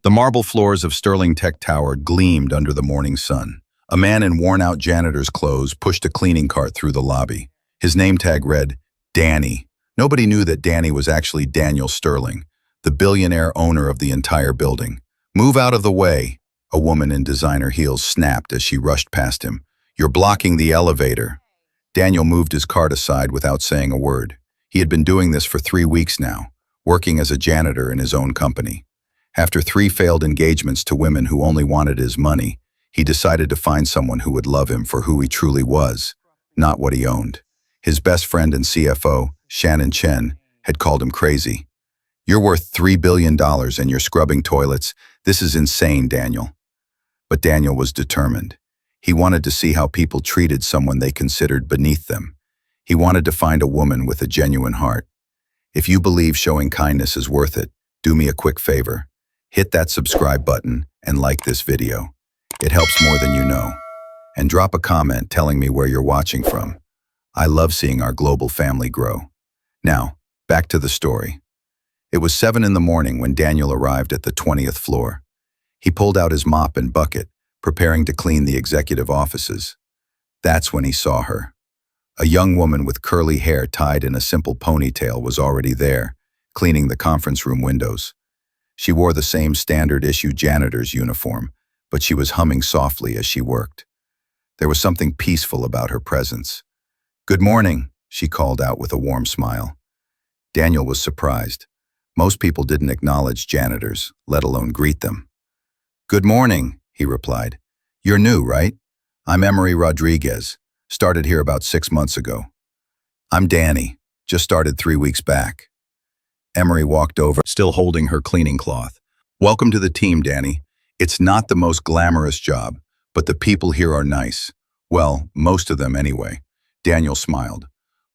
The marble floors of Sterling Tech Tower gleamed under the morning sun. A man in worn-out janitor's clothes pushed a cleaning cart through the lobby. His name tag read, Danny. Nobody knew that Danny was actually Daniel Sterling, the billionaire owner of the entire building. "Move out of the way," a woman in designer heels snapped as she rushed past him. "You're blocking the elevator." Daniel moved his cart aside without saying a word. He had been doing this for 3 weeks now, working as a janitor in his own company. After 3 failed engagements to women who only wanted his money, he decided to find someone who would love him for who he truly was, not what he owned. His best friend and CFO, Shannon Chen, had called him crazy. "You're worth $3 billion and you're scrubbing toilets. This is insane, Daniel." But Daniel was determined. He wanted to see how people treated someone they considered beneath them. He wanted to find a woman with a genuine heart. If you believe showing kindness is worth it, do me a quick favor. Hit that subscribe button and like this video. It helps more than you know. And drop a comment telling me where you're watching from. I love seeing our global family grow. Now, back to the story. It was 7 in the morning when Daniel arrived at the 20th floor. He pulled out his mop and bucket, preparing to clean the executive offices. That's when he saw her. A young woman with curly hair tied in a simple ponytail was already there, cleaning the conference room windows. She wore the same standard-issue janitor's uniform, but she was humming softly as she worked. There was something peaceful about her presence. "Good morning," she called out with a warm smile. Daniel was surprised. Most people didn't acknowledge janitors, let alone greet them. "Good morning," he replied. "You're new, right? I'm Emery Rodriguez. Started here about 6 months ago." "I'm Danny. Just started 3 weeks back." Emery walked over, still holding her cleaning cloth. "Welcome to the team, Danny. It's not the most glamorous job, but the people here are nice. Well, most of them anyway." Daniel smiled.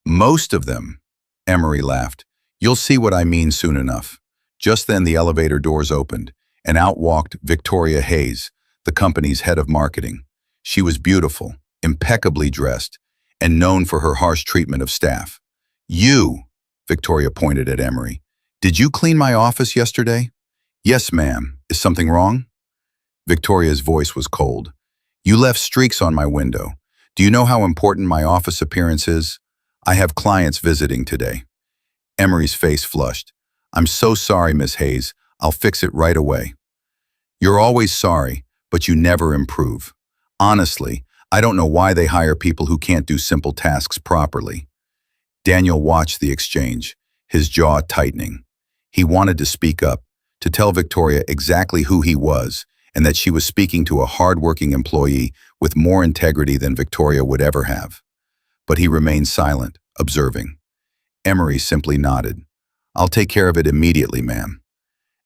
"Most of them?" Emery laughed. "You'll see what I mean soon enough." Just then the elevator doors opened, and out walked Victoria Hayes, the company's head of marketing. She was beautiful, impeccably dressed, and known for her harsh treatment of staff. "You," Victoria pointed at Emery. "Did you clean my office yesterday?" "Yes, ma'am. Is something wrong?" Victoria's voice was cold. "You left streaks on my window. Do you know how important my office appearance is? I have clients visiting today." Emery's face flushed. "I'm so sorry, Miss Hayes. I'll fix it right away." "You're always sorry, but you never improve. Honestly, I don't know why they hire people who can't do simple tasks properly." Daniel watched the exchange, his jaw tightening. He wanted to speak up, to tell Victoria exactly who he was, and that she was speaking to a hard-working employee with more integrity than Victoria would ever have. But he remained silent, observing. Emery simply nodded. "I'll take care of it immediately, ma'am."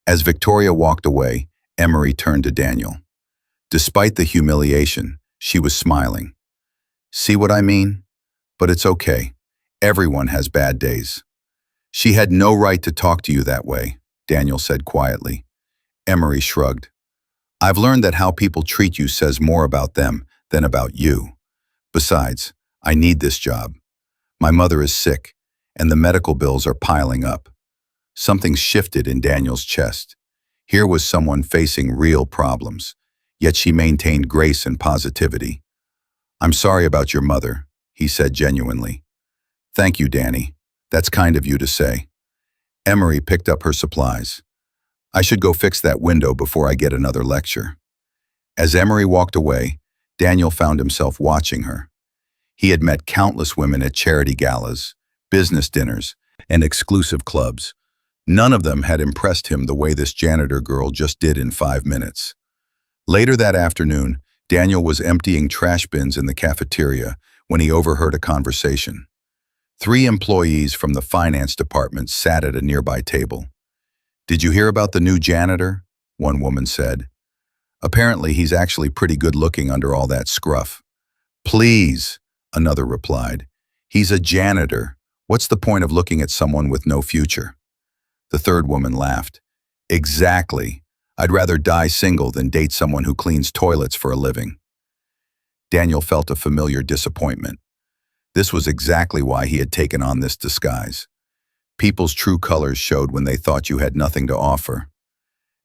As Victoria walked away, Emery turned to Daniel. Despite the humiliation, she was smiling. "See what I mean? But it's okay. Everyone has bad days." "She had no right to talk to you that way," Daniel said quietly. Emery shrugged. "I've learned that how people treat you says more about them than about you. Besides, I need this job. My mother is sick, and the medical bills are piling up." Something shifted in Daniel's chest. Here was someone facing real problems, yet she maintained grace and positivity. "I'm sorry about your mother," he said genuinely. "Thank you, Danny. That's kind of you to say." Emery picked up her supplies. "I should go fix that window before I get another lecture." As Emery walked away, Daniel found himself watching her. He had met countless women at charity galas, business dinners, and exclusive clubs. None of them had impressed him the way this janitor girl just did in 5 minutes. Later that afternoon, Daniel was emptying trash bins in the cafeteria when he overheard a conversation. 3 employees from the finance department sat at a nearby table. "Did you hear about the new janitor?" one woman said. "Apparently he's actually pretty good looking under all that scruff." "Please," another replied. "He's a janitor. What's the point of looking at someone with no future?" The third woman laughed. "Exactly. I'd rather die single than date someone who cleans toilets for a living." Daniel felt a familiar disappointment. This was exactly why he had taken on this disguise. People's true colors showed when they thought you had nothing to offer.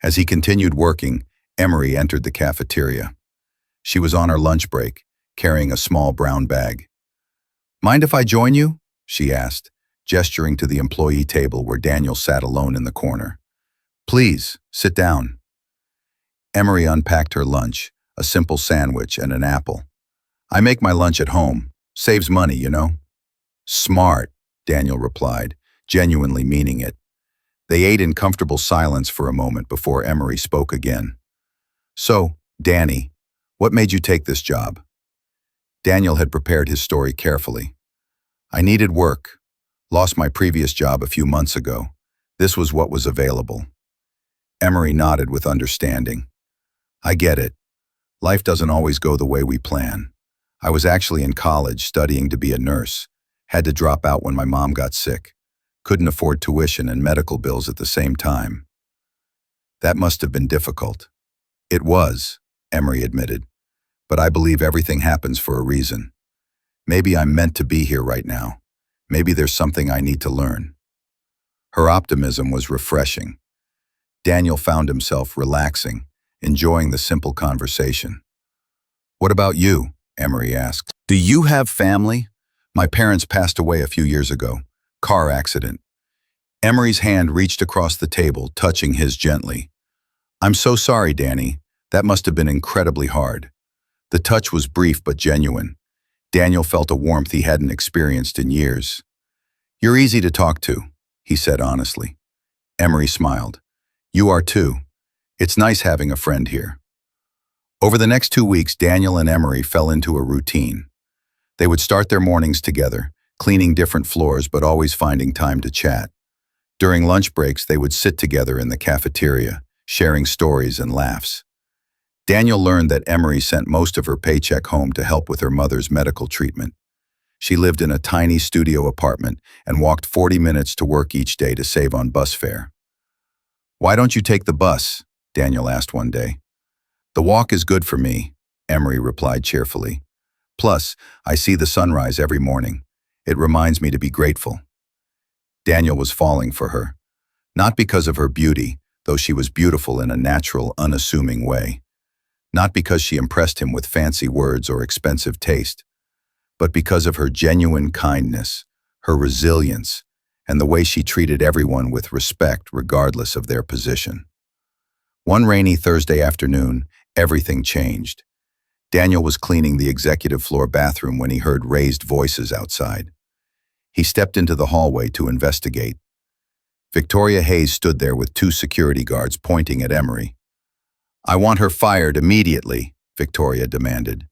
As he continued working, Emery entered the cafeteria. She was on her lunch break, carrying a small brown bag. "Mind if I join you?" she asked, gesturing to the employee table where Daniel sat alone in the corner. "Please, sit down." Emery unpacked her lunch, a simple sandwich and an apple. "I make my lunch at home. Saves money, you know." "Smart," Daniel replied, genuinely meaning it. They ate in comfortable silence for a moment before Emery spoke again. "So, Danny, what made you take this job?" Daniel had prepared his story carefully. "I needed work. Lost my previous job a few months ago. This was what was available." Emery nodded with understanding. "I get it. Life doesn't always go the way we plan. I was actually in college studying to be a nurse. Had to drop out when my mom got sick. Couldn't afford tuition and medical bills at the same time." "That must have been difficult." "It was," Emery admitted. "But I believe everything happens for a reason. Maybe I'm meant to be here right now. Maybe there's something I need to learn." Her optimism was refreshing. Daniel found himself relaxing, enjoying the simple conversation. "What about you?" Emery asked. "Do you have family?" "My parents passed away a few years ago. Car accident." Emery's hand reached across the table, touching his gently. "I'm so sorry, Danny. That must have been incredibly hard." The touch was brief but genuine. Daniel felt a warmth he hadn't experienced in years. "You're easy to talk to," he said honestly. Emery smiled. "You are too. It's nice having a friend here." Over the next 2 weeks, Daniel and Emery fell into a routine. They would start their mornings together, cleaning different floors but always finding time to chat. During lunch breaks, they would sit together in the cafeteria, sharing stories and laughs. Daniel learned that Emery sent most of her paycheck home to help with her mother's medical treatment. She lived in a tiny studio apartment and walked 40 minutes to work each day to save on bus fare. "Why don't you take the bus?" Daniel asked one day. "The walk is good for me," Emery replied cheerfully. "Plus, I see the sunrise every morning. It reminds me to be grateful." Daniel was falling for her. Not because of her beauty, though she was beautiful in a natural, unassuming way. Not because she impressed him with fancy words or expensive taste, but because of her genuine kindness, her resilience, and the way she treated everyone with respect regardless of their position. One rainy Thursday afternoon, everything changed. Daniel was cleaning the executive floor bathroom when he heard raised voices outside. He stepped into the hallway to investigate. Victoria Hayes stood there with 2 security guards pointing at Emery. "I want her fired immediately," Victoria demanded.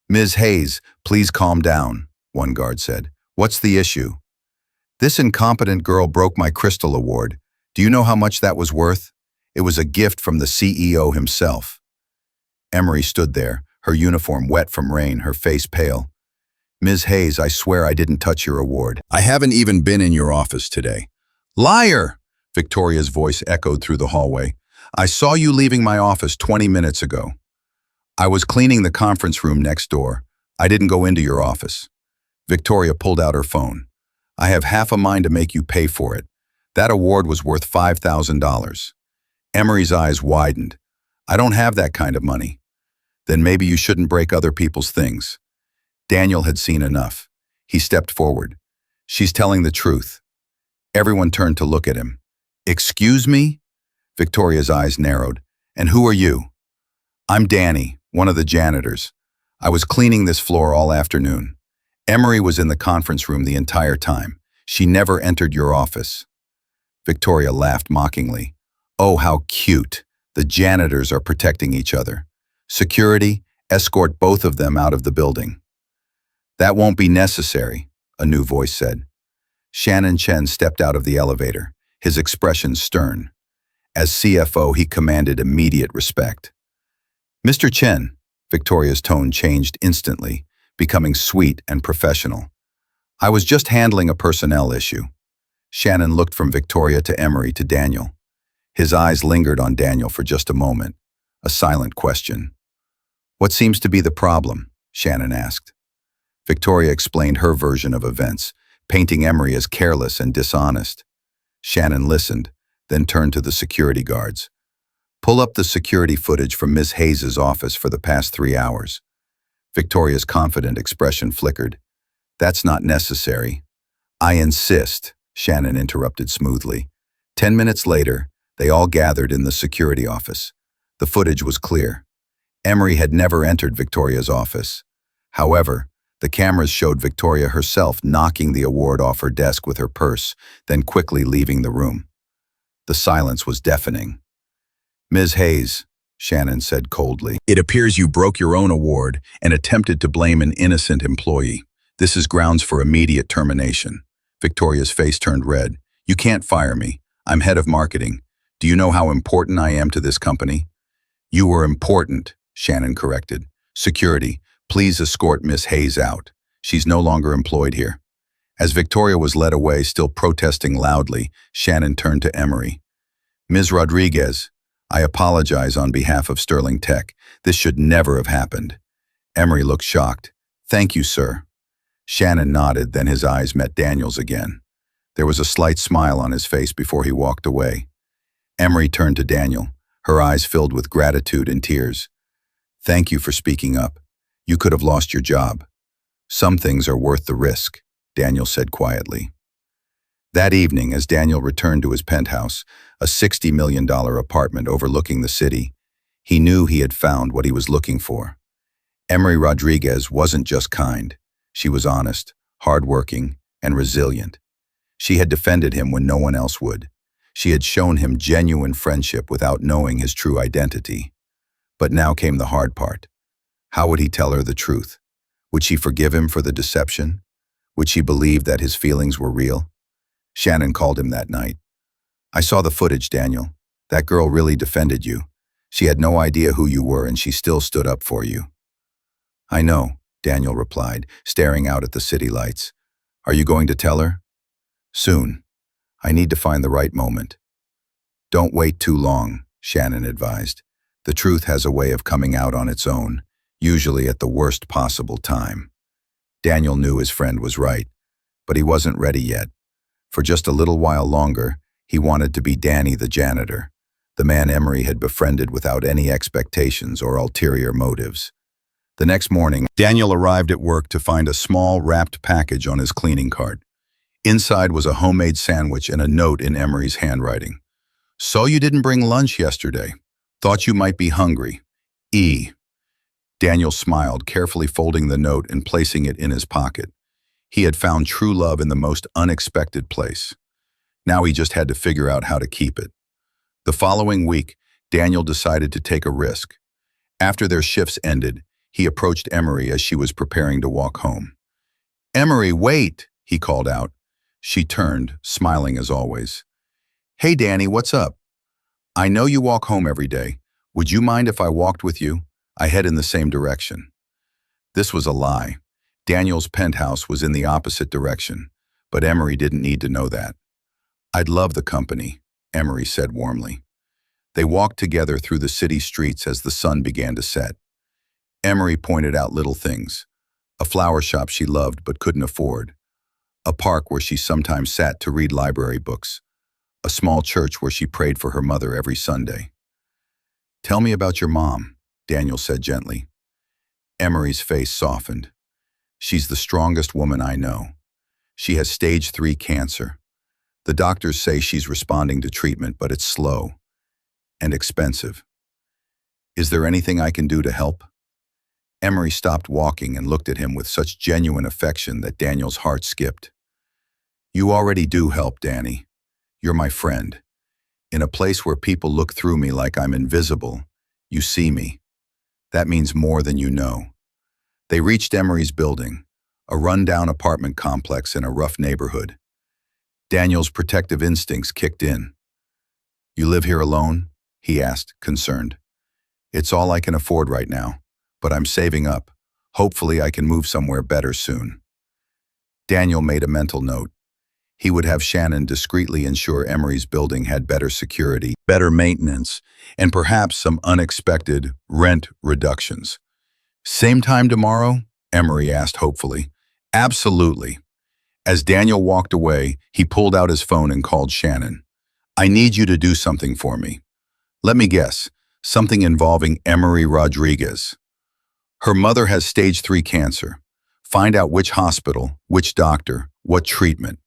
"Ms. Hayes, please calm down," one guard said. "What's the issue?" "This incompetent girl broke my Crystal Award. Do you know how much that was worth? It was a gift from the CEO himself." Emery stood there, her uniform wet from rain, her face pale. "Ms. Hayes, I swear I didn't touch your award. I haven't even been in your office today." "Liar!" Victoria's voice echoed through the hallway. "I saw you leaving my office 20 minutes ago." "I was cleaning the conference room next door. I didn't go into your office." Victoria pulled out her phone. "I have half a mind to make you pay for it. That award was worth $5,000. Emery's eyes widened. "I don't have that kind of money." "Then maybe you shouldn't break other people's things." Daniel had seen enough. He stepped forward. "She's telling the truth." Everyone turned to look at him. "Excuse me?" Victoria's eyes narrowed. "And who are you?" "I'm Danny, one of the janitors. I was cleaning this floor all afternoon. Emery was in the conference room the entire time. She never entered your office." Victoria laughed mockingly. "Oh, how cute. The janitors are protecting each other. Security, escort both of them out of the building." "That won't be necessary," a new voice said. Shannon Chen stepped out of the elevator, his expression stern. As CFO, he commanded immediate respect. "Mr. Chen," Victoria's tone changed instantly, becoming sweet and professional. "I was just handling a personnel issue." Shannon looked from Victoria to Emery to Daniel. His eyes lingered on Daniel for just a moment, a silent question. "What seems to be the problem?" Shannon asked. Victoria explained her version of events, painting Emery as careless and dishonest. Shannon listened, then turned to the security guards. Pull up the security footage from Miss Hayes's office for the past 3 hours. Victoria's confident expression flickered. That's not necessary. I insist, Shannon interrupted smoothly. 10 minutes later, they all gathered in the security office. The footage was clear. Emery had never entered Victoria's office. However, the cameras showed Victoria herself knocking the award off her desk with her purse, then quickly leaving the room. The silence was deafening. Ms. Hayes, Shannon said coldly, it appears you broke your own award and attempted to blame an innocent employee. This is grounds for immediate termination. Victoria's face turned red. You can't fire me. I'm head of marketing. Do you know how important I am to this company? You were important, Shannon corrected. Security, please escort Miss Hayes out. She's no longer employed here. As Victoria was led away, still protesting loudly, Shannon turned to Emery. Ms. Rodriguez, I apologize on behalf of Sterling Tech. This should never have happened. Emery looked shocked. Thank you, sir. Shannon nodded, then his eyes met Daniel's again. There was a slight smile on his face before he walked away. Emery turned to Daniel, her eyes filled with gratitude and tears. Thank you for speaking up. You could have lost your job. Some things are worth the risk, Daniel said quietly. That evening, as Daniel returned to his penthouse, a $60 million apartment overlooking the city, he knew he had found what he was looking for. Emery Rodriguez wasn't just kind. She was honest, hardworking, and resilient. She had defended him when no one else would. She had shown him genuine friendship without knowing his true identity. But now came the hard part. How would he tell her the truth? Would she forgive him for the deception? Would she believe that his feelings were real? Shannon called him that night. I saw the footage, Daniel. That girl really defended you. She had no idea who you were, and she still stood up for you. I know, Daniel replied, staring out at the city lights. Are you going to tell her? Soon. I need to find the right moment. Don't wait too long, Shannon advised. The truth has a way of coming out on its own, usually at the worst possible time. Daniel knew his friend was right, but he wasn't ready yet. For just a little while longer, he wanted to be Danny the janitor, the man Emery had befriended without any expectations or ulterior motives. The next morning, Daniel arrived at work to find a small, wrapped package on his cleaning cart. Inside was a homemade sandwich and a note in Emery's handwriting. So you didn't bring lunch yesterday. Thought you might be hungry. E. Daniel smiled, carefully folding the note and placing it in his pocket. He had found true love in the most unexpected place. Now he just had to figure out how to keep it. The following week, Daniel decided to take a risk. After their shifts ended, he approached Emery as she was preparing to walk home. Emery, wait, he called out. She turned, smiling as always. Hey, Danny, what's up? I know you walk home every day. Would you mind if I walked with you? I head in the same direction. This was a lie. Daniel's penthouse was in the opposite direction, but Emery didn't need to know that. I'd love the company, Emery said warmly. They walked together through the city streets as the sun began to set. Emery pointed out little things. A flower shop she loved but couldn't afford. A park where she sometimes sat to read library books. A small church where she prayed for her mother every Sunday. Tell me about your mom, Daniel said gently. Emery's face softened. She's the strongest woman I know. She has stage 3 cancer. The doctors say she's responding to treatment, but it's slow and expensive. Is there anything I can do to help? Emery stopped walking and looked at him with such genuine affection that Daniel's heart skipped. You already do help, Danny. You're my friend. In a place where people look through me like I'm invisible, you see me. That means more than you know. They reached Emery's building, a run-down apartment complex in a rough neighborhood. Daniel's protective instincts kicked in. You live here alone? He asked, concerned. It's all I can afford right now, but I'm saving up. Hopefully I can move somewhere better soon. Daniel made a mental note. He would have Shannon discreetly ensure Emery's building had better security, better maintenance, and perhaps some unexpected rent reductions. Same time tomorrow? Emery asked hopefully. Absolutely. As Daniel walked away, he pulled out his phone and called Shannon. I need you to do something for me. Let me guess, something involving Emery Rodriguez. Her mother has stage 3 cancer. Find out which hospital, which doctor, what treatment.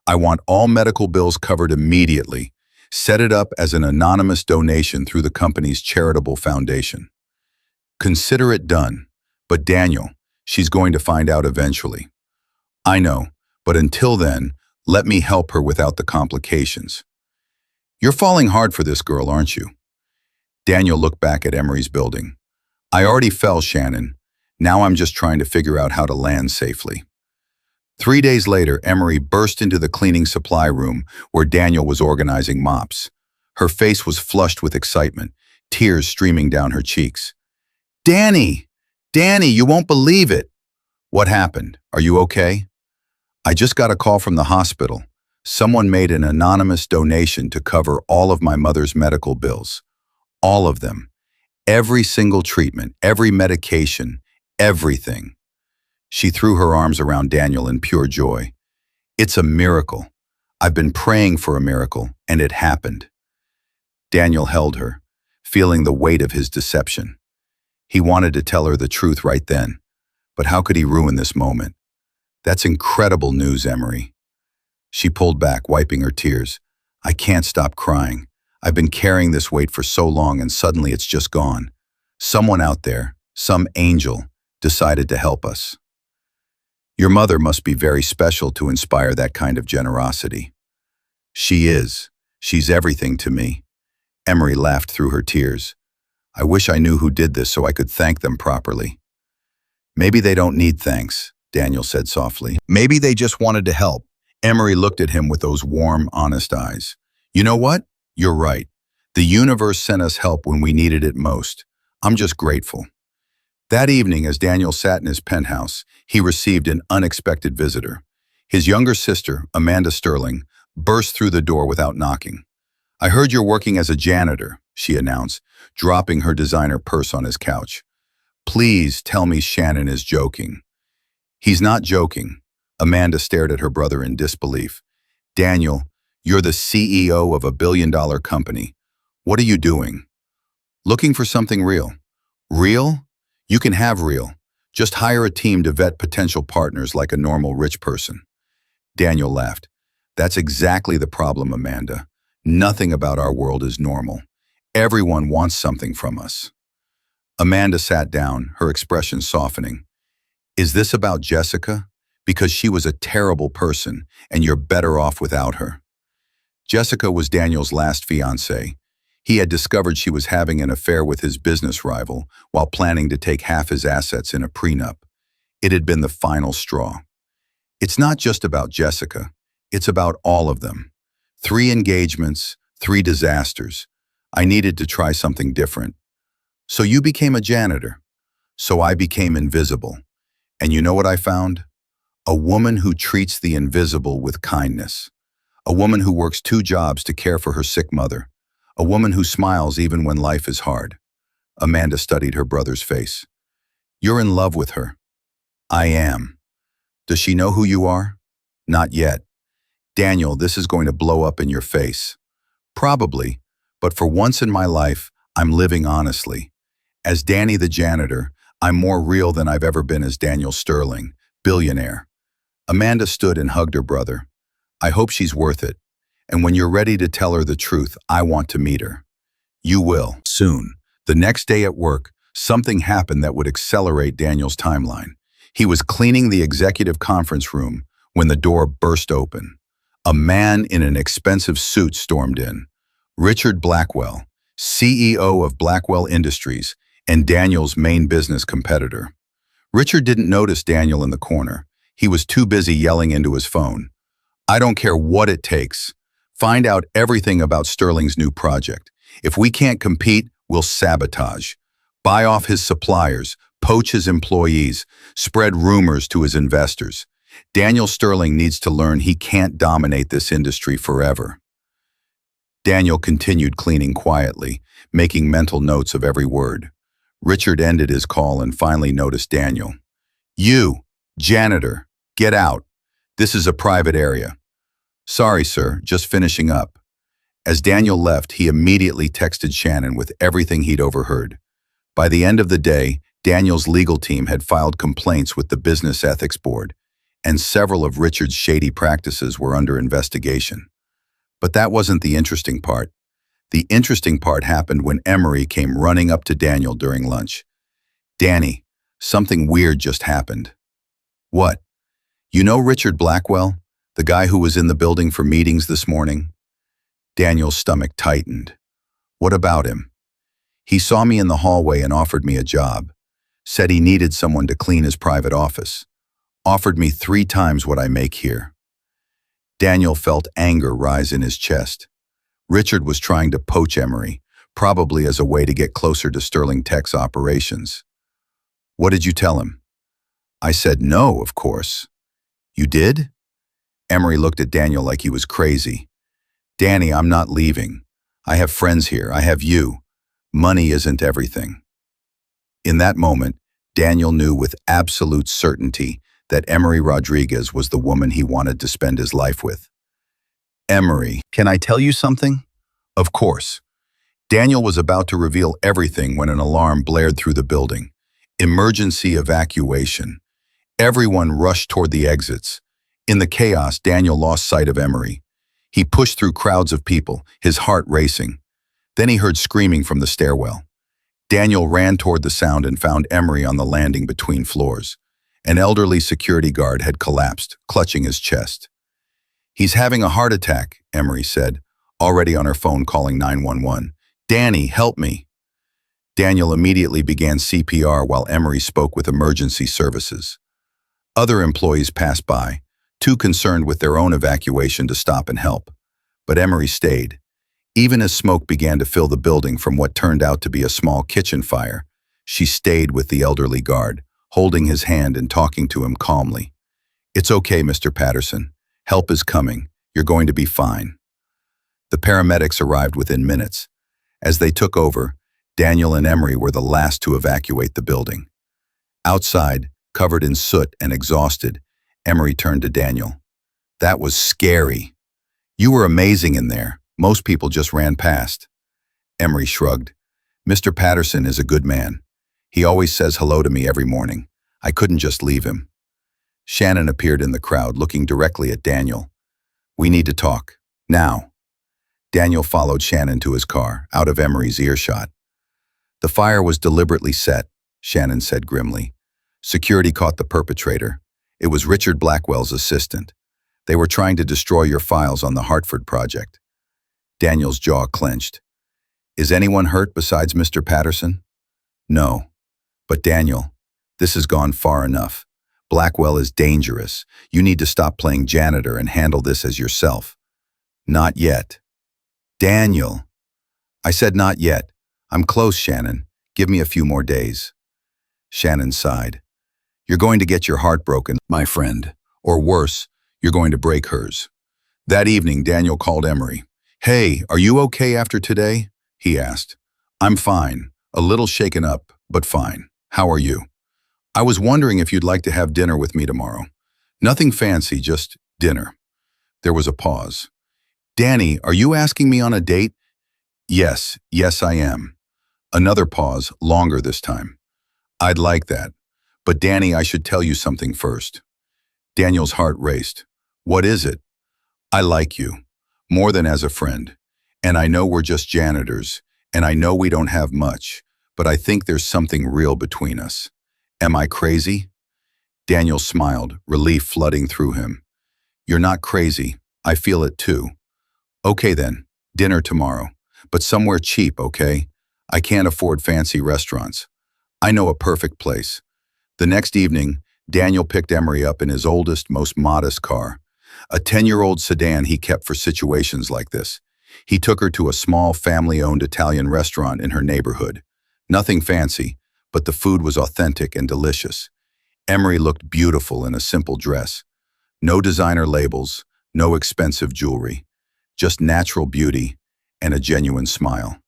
I want all medical bills covered immediately. Set it up as an anonymous donation through the company's charitable foundation. Consider it done. But Daniel, she's going to find out eventually. I know, but until then, let me help her without the complications. You're falling hard for this girl, aren't you? Daniel looked back at Emery's building. I already fell, Shannon. Now I'm just trying to figure out how to land safely. 3 days later, Emery burst into the cleaning supply room where Daniel was organizing mops. Her face was flushed with excitement, tears streaming down her cheeks. Danny! Danny, you won't believe it! What happened? Are you okay? I just got a call from the hospital. Someone made an anonymous donation to cover all of my mother's medical bills. All of them. Every single treatment, every medication, everything. She threw her arms around Daniel in pure joy. It's a miracle. I've been praying for a miracle, and it happened. Daniel held her, feeling the weight of his deception. He wanted to tell her the truth right then, but how could he ruin this moment? That's incredible news, Emery. She pulled back, wiping her tears. I can't stop crying. I've been carrying this weight for so long and suddenly it's just gone. Someone out there, some angel, decided to help us. Your mother must be very special to inspire that kind of generosity. She is. She's everything to me. Emery laughed through her tears. I wish I knew who did this so I could thank them properly. Maybe they don't need thanks, Daniel said softly. Maybe they just wanted to help. Emery looked at him with those warm, honest eyes. You know what? You're right. The universe sent us help when we needed it most. I'm just grateful. That evening, as Daniel sat in his penthouse, he received an unexpected visitor. His younger sister, Amanda Sterling, burst through the door without knocking. I heard you're working as a janitor, she announced, dropping her designer purse on his couch. Please tell me Shannon is joking. He's not joking. Amanda stared at her brother in disbelief. Daniel, you're the CEO of a billion-dollar company. What are you doing? Looking for something real. Real? You can have real. Just hire a team to vet potential partners like a normal rich person. Daniel laughed. That's exactly the problem, Amanda. Nothing about our world is normal. Everyone wants something from us. Amanda sat down, her expression softening. Is this about Jessica? Because she was a terrible person, and you're better off without her. Jessica was Daniel's last fiancée. He had discovered she was having an affair with his business rival while planning to take half his assets in a prenup. It had been the final straw. It's not just about Jessica. It's about all of them. 3 engagements, 3 disasters. I needed to try something different. So you became a janitor. So I became invisible. And you know what I found? A woman who treats the invisible with kindness. A woman who works 2 jobs to care for her sick mother. A woman who smiles even when life is hard. Amanda studied her brother's face. You're in love with her. I am. Does she know who you are? Not yet. Daniel, this is going to blow up in your face. Probably, but for once in my life, I'm living honestly. As Danny the janitor, I'm more real than I've ever been as Daniel Sterling, billionaire. Amanda stood and hugged her brother. I hope she's worth it. And when you're ready to tell her the truth, I want to meet her. You will, soon. The next day at work, something happened that would accelerate Daniel's timeline. He was cleaning the executive conference room when the door burst open. A man in an expensive suit stormed in. Richard Blackwell, CEO of Blackwell Industries and Daniel's main business competitor. Richard didn't notice Daniel in the corner. He was too busy yelling into his phone. I don't care what it takes. Find out everything about Sterling's new project. If we can't compete, we'll sabotage. Buy off his suppliers, poach his employees, spread rumors to his investors. Daniel Sterling needs to learn he can't dominate this industry forever. Daniel continued cleaning quietly, making mental notes of every word. Richard ended his call and finally noticed Daniel. You, janitor, get out. This is a private area. Sorry, sir, just finishing up. As Daniel left, he immediately texted Shannon with everything he'd overheard. By the end of the day, Daniel's legal team had filed complaints with the Business Ethics Board, and several of Richard's shady practices were under investigation. But that wasn't the interesting part. The interesting part happened when Emery came running up to Daniel during lunch. "Danny, something weird just happened." "What? You know Richard Blackwell, the guy who was in the building for meetings this morning?" Daniel's stomach tightened. "What about him?" "He saw me in the hallway and offered me a job. Said he needed someone to clean his private office. Offered me 3 times what I make here." Daniel felt anger rise in his chest. Richard was trying to poach Emery, probably as a way to get closer to Sterling Tech's operations. "What did you tell him?" "I said no, of course." "You did?" Emery looked at Daniel like he was crazy. "Danny, I'm not leaving. I have friends here. I have you. Money isn't everything." In that moment, Daniel knew with absolute certainty that Emery Rodriguez was the woman he wanted to spend his life with. "Emery, can I tell you something?" "Of course." Daniel was about to reveal everything when an alarm blared through the building. Emergency evacuation. Everyone rushed toward the exits. In the chaos, Daniel lost sight of Emery. He pushed through crowds of people, his heart racing. Then he heard screaming from the stairwell. Daniel ran toward the sound and found Emery on the landing between floors. An elderly security guard had collapsed, clutching his chest. "He's having a heart attack," Emery said, already on her phone calling 911. "Danny, help me." Daniel immediately began CPR while Emery spoke with emergency services. Other employees passed by, too concerned with their own evacuation to stop and help. But Emery stayed. Even as smoke began to fill the building from what turned out to be a small kitchen fire, she stayed with the elderly guard, holding his hand and talking to him calmly. "It's okay, Mr. Patterson. Help is coming. You're going to be fine." The paramedics arrived within minutes. As they took over, Daniel and Emery were the last to evacuate the building. Outside, covered in soot and exhausted, Emery turned to Daniel. "That was scary. You were amazing in there. Most people just ran past." Emery shrugged. "Mr. Patterson is a good man. He always says hello to me every morning. I couldn't just leave him." Shannon appeared in the crowd, looking directly at Daniel. "We need to talk. Now." Daniel followed Shannon to his car, out of Emery's earshot. "The fire was deliberately set," Shannon said grimly. "Security caught the perpetrator. It was Richard Blackwell's assistant. They were trying to destroy your files on the Hartford project." Daniel's jaw clenched. "Is anyone hurt besides Mr. Patterson?" "No. But Daniel, this has gone far enough. Blackwell is dangerous. You need to stop playing janitor and handle this as yourself." "Not yet." "Daniel." "I said not yet. I'm close, Shannon. Give me a few more days." Shannon sighed. "You're going to get your heart broken, my friend. Or worse, you're going to break hers." That evening, Daniel called Emery. "Hey, are you okay after today?" he asked. "I'm fine. A little shaken up, but fine. How are you?" "I was wondering if you'd like to have dinner with me tomorrow." "Nothing fancy, just dinner." There was a pause. "Danny, are you asking me on a date?" Yes, I am." Another pause, longer this time. "I'd like that. But Danny, I should tell you something first." Daniel's heart raced. "What is it?" "I like you. More than as a friend. And I know we're just janitors. And I know we don't have much. But I think there's something real between us. Am I crazy?" Daniel smiled, relief flooding through him. "You're not crazy. I feel it too." "Okay then, dinner tomorrow. But somewhere cheap, okay? I can't afford fancy restaurants. I know a perfect place." The next evening, Daniel picked Emery up in his oldest, most modest car. A 10-year-old sedan he kept for situations like this. He took her to a small, family-owned Italian restaurant in her neighborhood. Nothing fancy, but the food was authentic and delicious. Emery looked beautiful in a simple dress. No designer labels, no expensive jewelry. Just natural beauty and a genuine smile.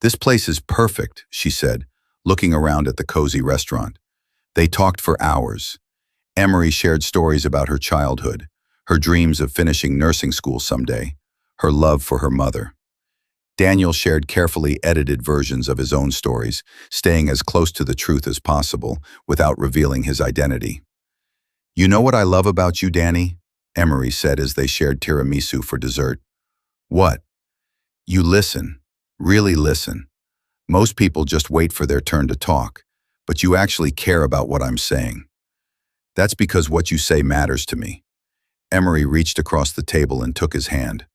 "This place is perfect," she said, looking around at the cozy restaurant. They talked for hours. Emery shared stories about her childhood, her dreams of finishing nursing school someday, her love for her mother. Daniel shared carefully edited versions of his own stories, staying as close to the truth as possible without revealing his identity. "You know what I love about you, Danny?" Emery said as they shared tiramisu for dessert. "What?" "You listen. Really listen. Most people just wait for their turn to talk, but you actually care about what I'm saying. That's because what you say matters to me." Emery reached across the table and took his hand.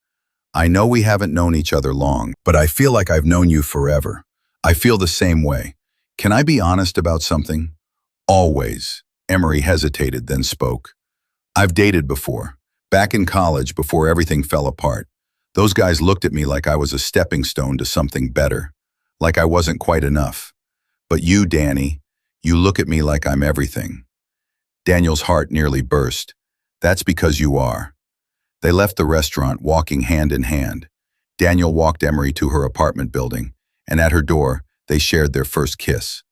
"I know we haven't known each other long, but I feel like I've known you forever. I feel the same way. Can I be honest about something?" "Always." Emery hesitated, then spoke. "I've dated before. Back in college, before everything fell apart. Those guys looked at me like I was a stepping stone to something better, like I wasn't quite enough. But you, Danny, you look at me like I'm everything." Daniel's heart nearly burst. "That's because you are." They left the restaurant, walking hand in hand. Daniel walked Emery to her apartment building, and at her door, they shared their first kiss.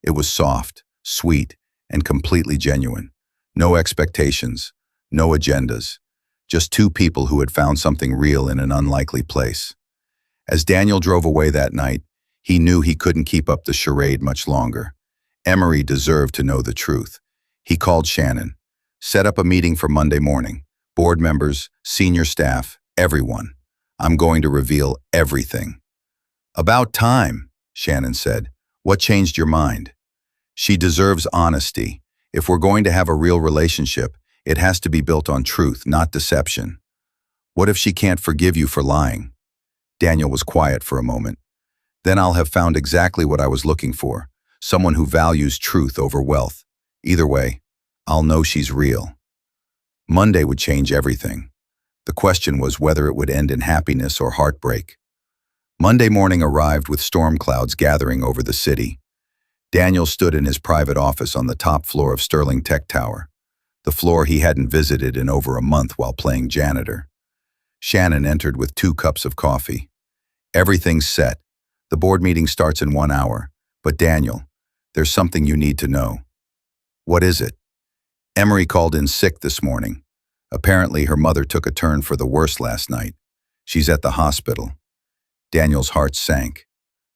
It was soft, sweet, and completely genuine. No expectations, no agendas. Just two people who had found something real in an unlikely place. As Daniel drove away that night, he knew he couldn't keep up the charade much longer. Emery deserved to know the truth. He called Shannon, set up a meeting for Monday morning. Board members, senior staff, everyone. "I'm going to reveal everything." "About time," Shannon said. "What changed your mind?" "She deserves honesty. If we're going to have a real relationship, it has to be built on truth, not deception." "What if she can't forgive you for lying?" Daniel was quiet for a moment. "Then I'll have found exactly what I was looking for, someone who values truth over wealth. Either way, I'll know she's real." Monday would change everything. The question was whether it would end in happiness or heartbreak. Monday morning arrived with storm clouds gathering over the city. Daniel stood in his private office on the top floor of Sterling Tech Tower, the floor he hadn't visited in over a month while playing janitor. Shannon entered with 2 cups of coffee. "Everything's set. The board meeting starts in 1 hour. But Daniel, there's something you need to know." "What is it?" "Emery called in sick this morning. Apparently her mother took a turn for the worse last night. She's at the hospital." Daniel's heart sank.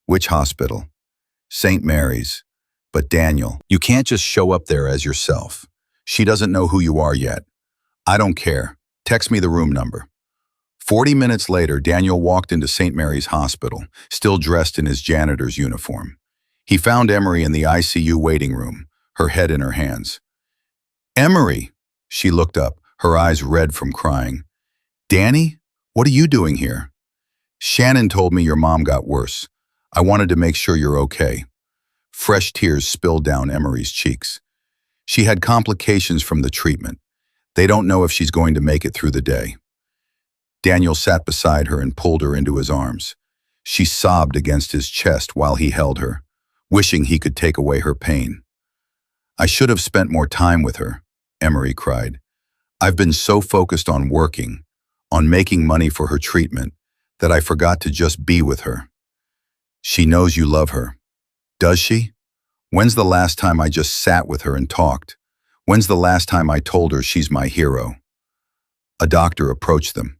"Which hospital?" "St. Mary's." "But Daniel, you can't just show up there as yourself. She doesn't know who you are yet." "I don't care. Text me the room number." 40 minutes later, Daniel walked into St. Mary's Hospital, still dressed in his janitor's uniform. He found Emery in the ICU waiting room, her head in her hands. "Emery!" She looked up, her eyes red from crying. "Danny, what are you doing here?" "Shannon told me your mom got worse. I wanted to make sure you're okay." Fresh tears spilled down Emery's cheeks. "She had complications from the treatment. They don't know if she's going to make it through the day." Daniel sat beside her and pulled her into his arms. She sobbed against his chest while he held her, wishing he could take away her pain. "I should have spent more time with her," Emery cried. "I've been so focused on working, on making money for her treatment, that I forgot to just be with her." "She knows you love her." "Does she? When's the last time I just sat with her and talked? When's the last time I told her she's my hero?" A doctor approached them.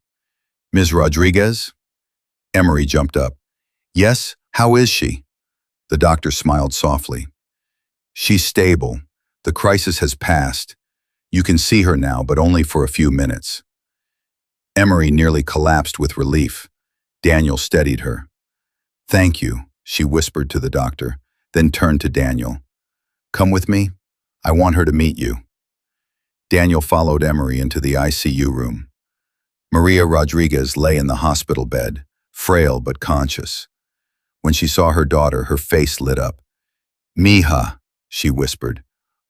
"Ms. Rodriguez?" Emery jumped up. "Yes, how is she?" The doctor smiled softly. "She's stable. The crisis has passed. You can see her now, but only for a few minutes." Emery nearly collapsed with relief. Daniel steadied her. "Thank you," she whispered to the doctor, then turned to Daniel. "Come with me. I want her to meet you." Daniel followed Emery into the ICU room. Maria Rodriguez lay in the hospital bed, frail but conscious. When she saw her daughter, her face lit up. "Mija," she whispered.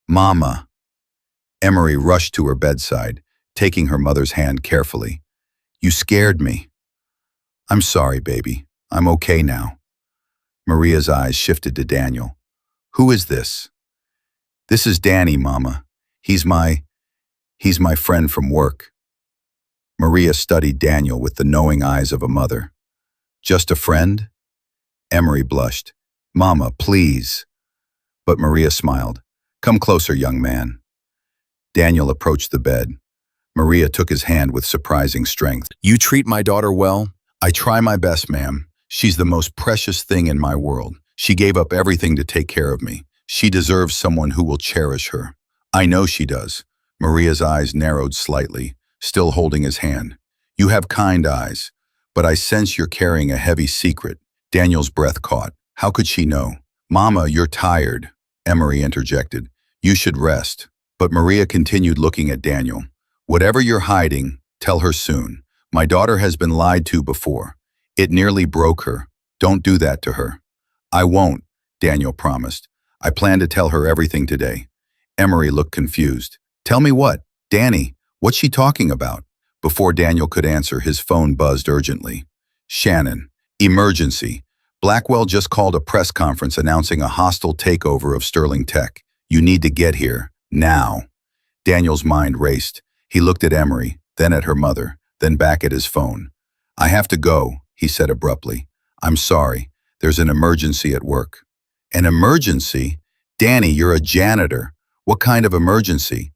"Mama." Emery rushed to her bedside, taking her mother's hand carefully. "You scared me." "I'm sorry, baby. I'm okay now." Maria's eyes shifted to Daniel. "Who is this?" "This is Danny, Mama. He's my friend from work." Maria studied Daniel with the knowing eyes of a mother. "Just a friend?" Emery blushed. "Mama, please." But Maria smiled. "Come closer, young man." Daniel approached the bed. Maria took his hand with surprising strength. "You treat my daughter well?" "I try my best, ma'am. She's the most precious thing in my world. She gave up everything to take care of me. She deserves someone who will cherish her. I know she does. Maria's eyes narrowed slightly, still holding his hand. You have kind eyes, but I sense you're carrying a heavy secret. Daniel's breath caught. How could she know? Mama, you're tired, Emery interjected. You should rest. But Maria continued looking at Daniel. Whatever you're hiding, tell her soon. My daughter has been lied to before. It nearly broke her. Don't do that to her. I won't, Daniel promised. I plan to tell her everything today. Emery looked confused. Tell me what? Danny, what's she talking about? Before Daniel could answer, his phone buzzed urgently. Shannon, emergency. Blackwell just called a press conference announcing a hostile takeover of Sterling Tech. You need to get here, now. Daniel's mind raced. He looked at Emery, then at her mother, then back at his phone. I have to go, he said abruptly. I'm sorry. There's an emergency at work. An emergency? Danny, you're a janitor. What kind of emergency?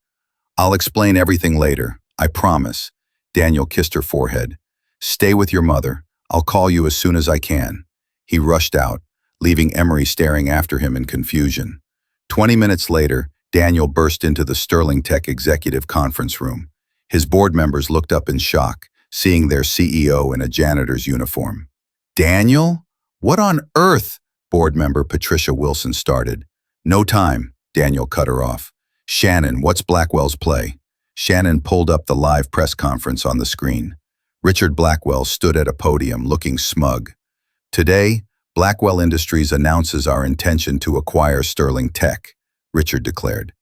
I'll explain everything later, I promise. Daniel kissed her forehead. Stay with your mother. I'll call you as soon as I can. He rushed out, leaving Emery staring after him in confusion. 20 minutes later, Daniel burst into the Sterling Tech executive conference room. His board members looked up in shock, seeing their CEO in a janitor's uniform. Daniel? What on earth? Board member Patricia Wilson started. No time, Daniel cut her off. Shannon, what's Blackwell's play? Shannon pulled up the live press conference on the screen. Richard Blackwell stood at a podium looking smug. Today, Blackwell Industries announces our intention to acquire Sterling Tech, Richard declared.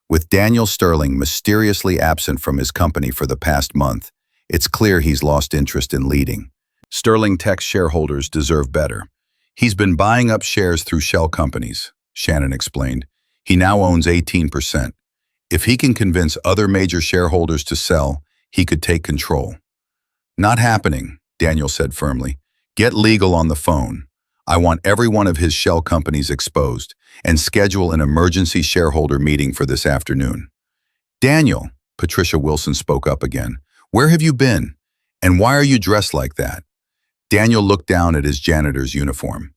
With Daniel Sterling mysteriously absent from his company for the past month, it's clear he's lost interest in leading. Sterling Tech's shareholders deserve better. He's been buying up shares through shell companies, Shannon explained. He now owns 18%. If he can convince other major shareholders to sell, he could take control. Not happening, Daniel said firmly. Get legal on the phone. I want every one of his shell companies exposed and schedule an emergency shareholder meeting for this afternoon. Daniel, Patricia Wilson spoke up again. Where have you been? And why are you dressed like that? Daniel looked down at his janitor's uniform.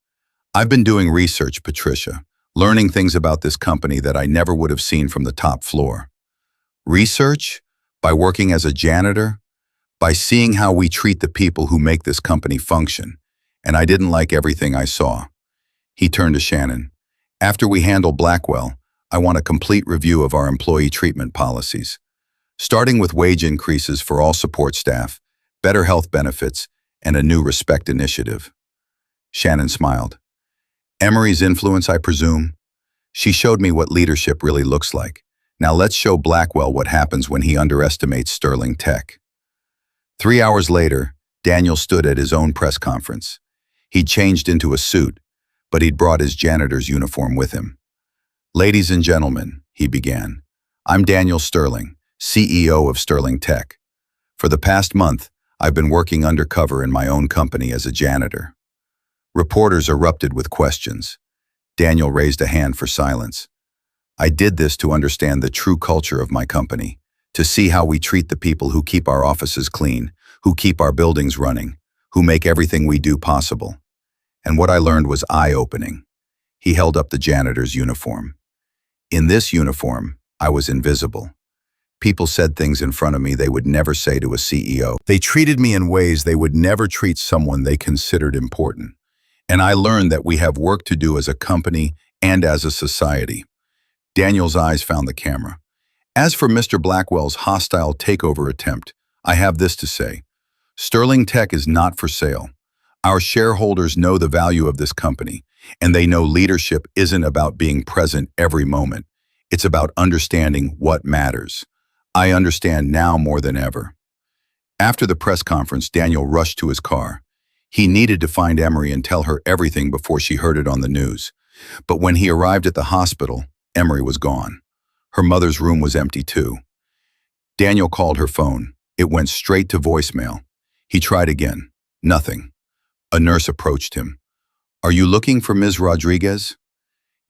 I've been doing research, Patricia, learning things about this company that I never would have seen from the top floor. Research? By working as a janitor? By seeing how we treat the people who make this company function. And I didn't like everything I saw. He turned to Shannon. After we handle Blackwell, I want a complete review of our employee treatment policies, starting with wage increases for all support staff, better health benefits, and a new respect initiative. Shannon smiled. Emery's influence, I presume? She showed me what leadership really looks like. Now let's show Blackwell what happens when he underestimates Sterling Tech. 3 hours later, Daniel stood at his own press conference. He'd changed into a suit, but he'd brought his janitor's uniform with him. Ladies and gentlemen, he began, I'm Daniel Sterling, CEO of Sterling Tech. For the past month, I've been working undercover in my own company as a janitor. Reporters erupted with questions. Daniel raised a hand for silence. I did this to understand the true culture of my company, to see how we treat the people who keep our offices clean, who keep our buildings running, who make everything we do possible. And what I learned was eye-opening. He held up the janitor's uniform. In this uniform, I was invisible. People said things in front of me they would never say to a CEO. They treated me in ways they would never treat someone they considered important. And I learned that we have work to do as a company and as a society. Daniel's eyes found the camera. As for Mr. Blackwell's hostile takeover attempt, I have this to say. Sterling Tech is not for sale. Our shareholders know the value of this company, and they know leadership isn't about being present every moment. It's about understanding what matters. I understand now more than ever. After the press conference, Daniel rushed to his car. He needed to find Emery and tell her everything before she heard it on the news. But when he arrived at the hospital, Emery was gone. Her mother's room was empty too. Daniel called her phone. It went straight to voicemail. He tried again. Nothing. A nurse approached him. Are you looking for Ms. Rodriguez?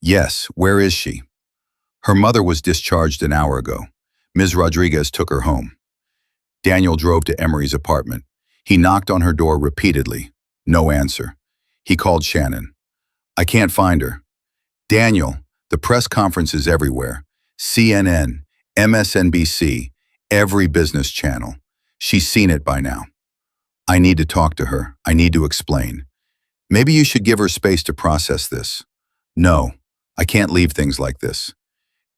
Yes, where is she? Her mother was discharged an hour ago. Ms. Rodriguez took her home. Daniel drove to Emery's apartment. He knocked on her door repeatedly. No answer. He called Shannon. I can't find her. Daniel, the press conference is everywhere. CNN, MSNBC, every business channel. She's seen it by now. I need to talk to her. I need to explain. Maybe you should give her space to process this. No, I can't leave things like this.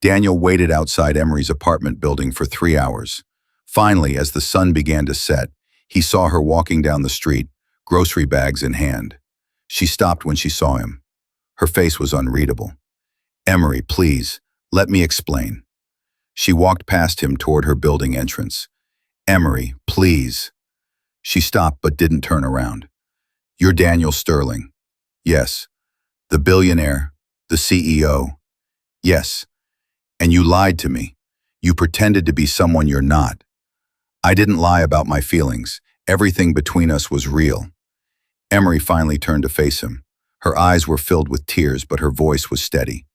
Daniel waited outside Emery's apartment building for 3 hours. Finally, as the sun began to set, he saw her walking down the street, grocery bags in hand. She stopped when she saw him. Her face was unreadable. Emery, please, let me explain. She walked past him toward her building entrance. Emery, please. She stopped but didn't turn around. You're Daniel Sterling. Yes. The billionaire, the CEO. Yes. And you lied to me. You pretended to be someone you're not. I didn't lie about my feelings. Everything between us was real. Emery finally turned to face him. Her eyes were filled with tears, but her voice was steady.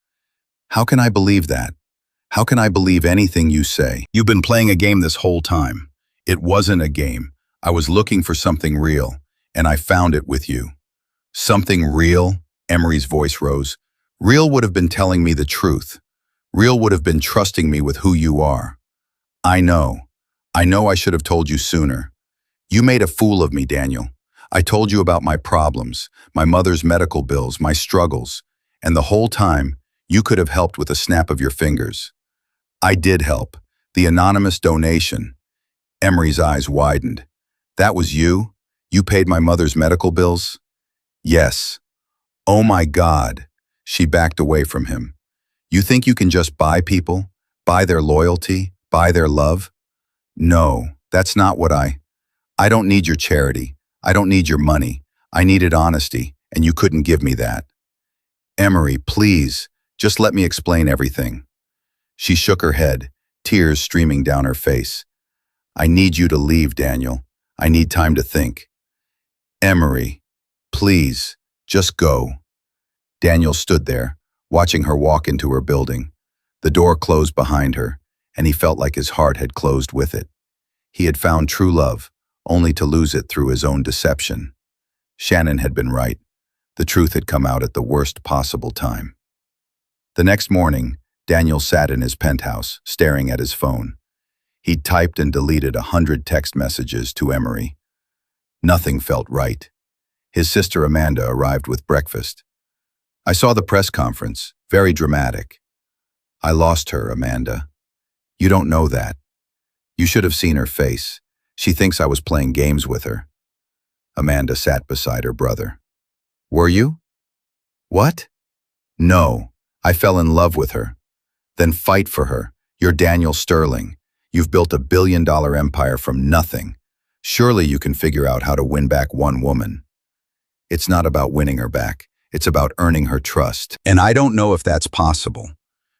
How can I believe that? How can I believe anything you say? You've been playing a game this whole time. It wasn't a game. I was looking for something real, and I found it with you. Something real? Emery's voice rose. Real would have been telling me the truth. Real would have been trusting me with who you are. I know. I should have told you sooner. You made a fool of me, Daniel. I told you about my problems, my mother's medical bills, my struggles, and the whole time, you could have helped with a snap of your fingers. I did help. The anonymous donation. Emery's eyes widened. That was you? You paid my mother's medical bills? Yes. Oh my God. She backed away from him. You think you can just buy people? Buy their loyalty? Buy their love? No, that's not what I don't need your charity. I don't need your money. I needed honesty, and you couldn't give me that. Emery, please, just let me explain everything. She shook her head, tears streaming down her face. I need you to leave, Daniel. I need time to think. Emery, please, just go. Daniel stood there, watching her walk into her building. The door closed behind her, and he felt like his heart had closed with it. He had found true love, only to lose it through his own deception. Shannon had been right. The truth had come out at the worst possible time. The next morning, Daniel sat in his penthouse, staring at his phone. He'd typed and deleted 100 text messages to Emery. Nothing felt right. His sister Amanda arrived with breakfast. I saw the press conference, very dramatic. I lost her, Amanda. You don't know that. You should have seen her face. She thinks I was playing games with her. Amanda sat beside her brother. Were you? What? No, I fell in love with her. Then fight for her. You're Daniel Sterling. You've built $1 billion empire from nothing. Surely you can figure out how to win back one woman. It's not about winning her back. It's about earning her trust. And I don't know if that's possible.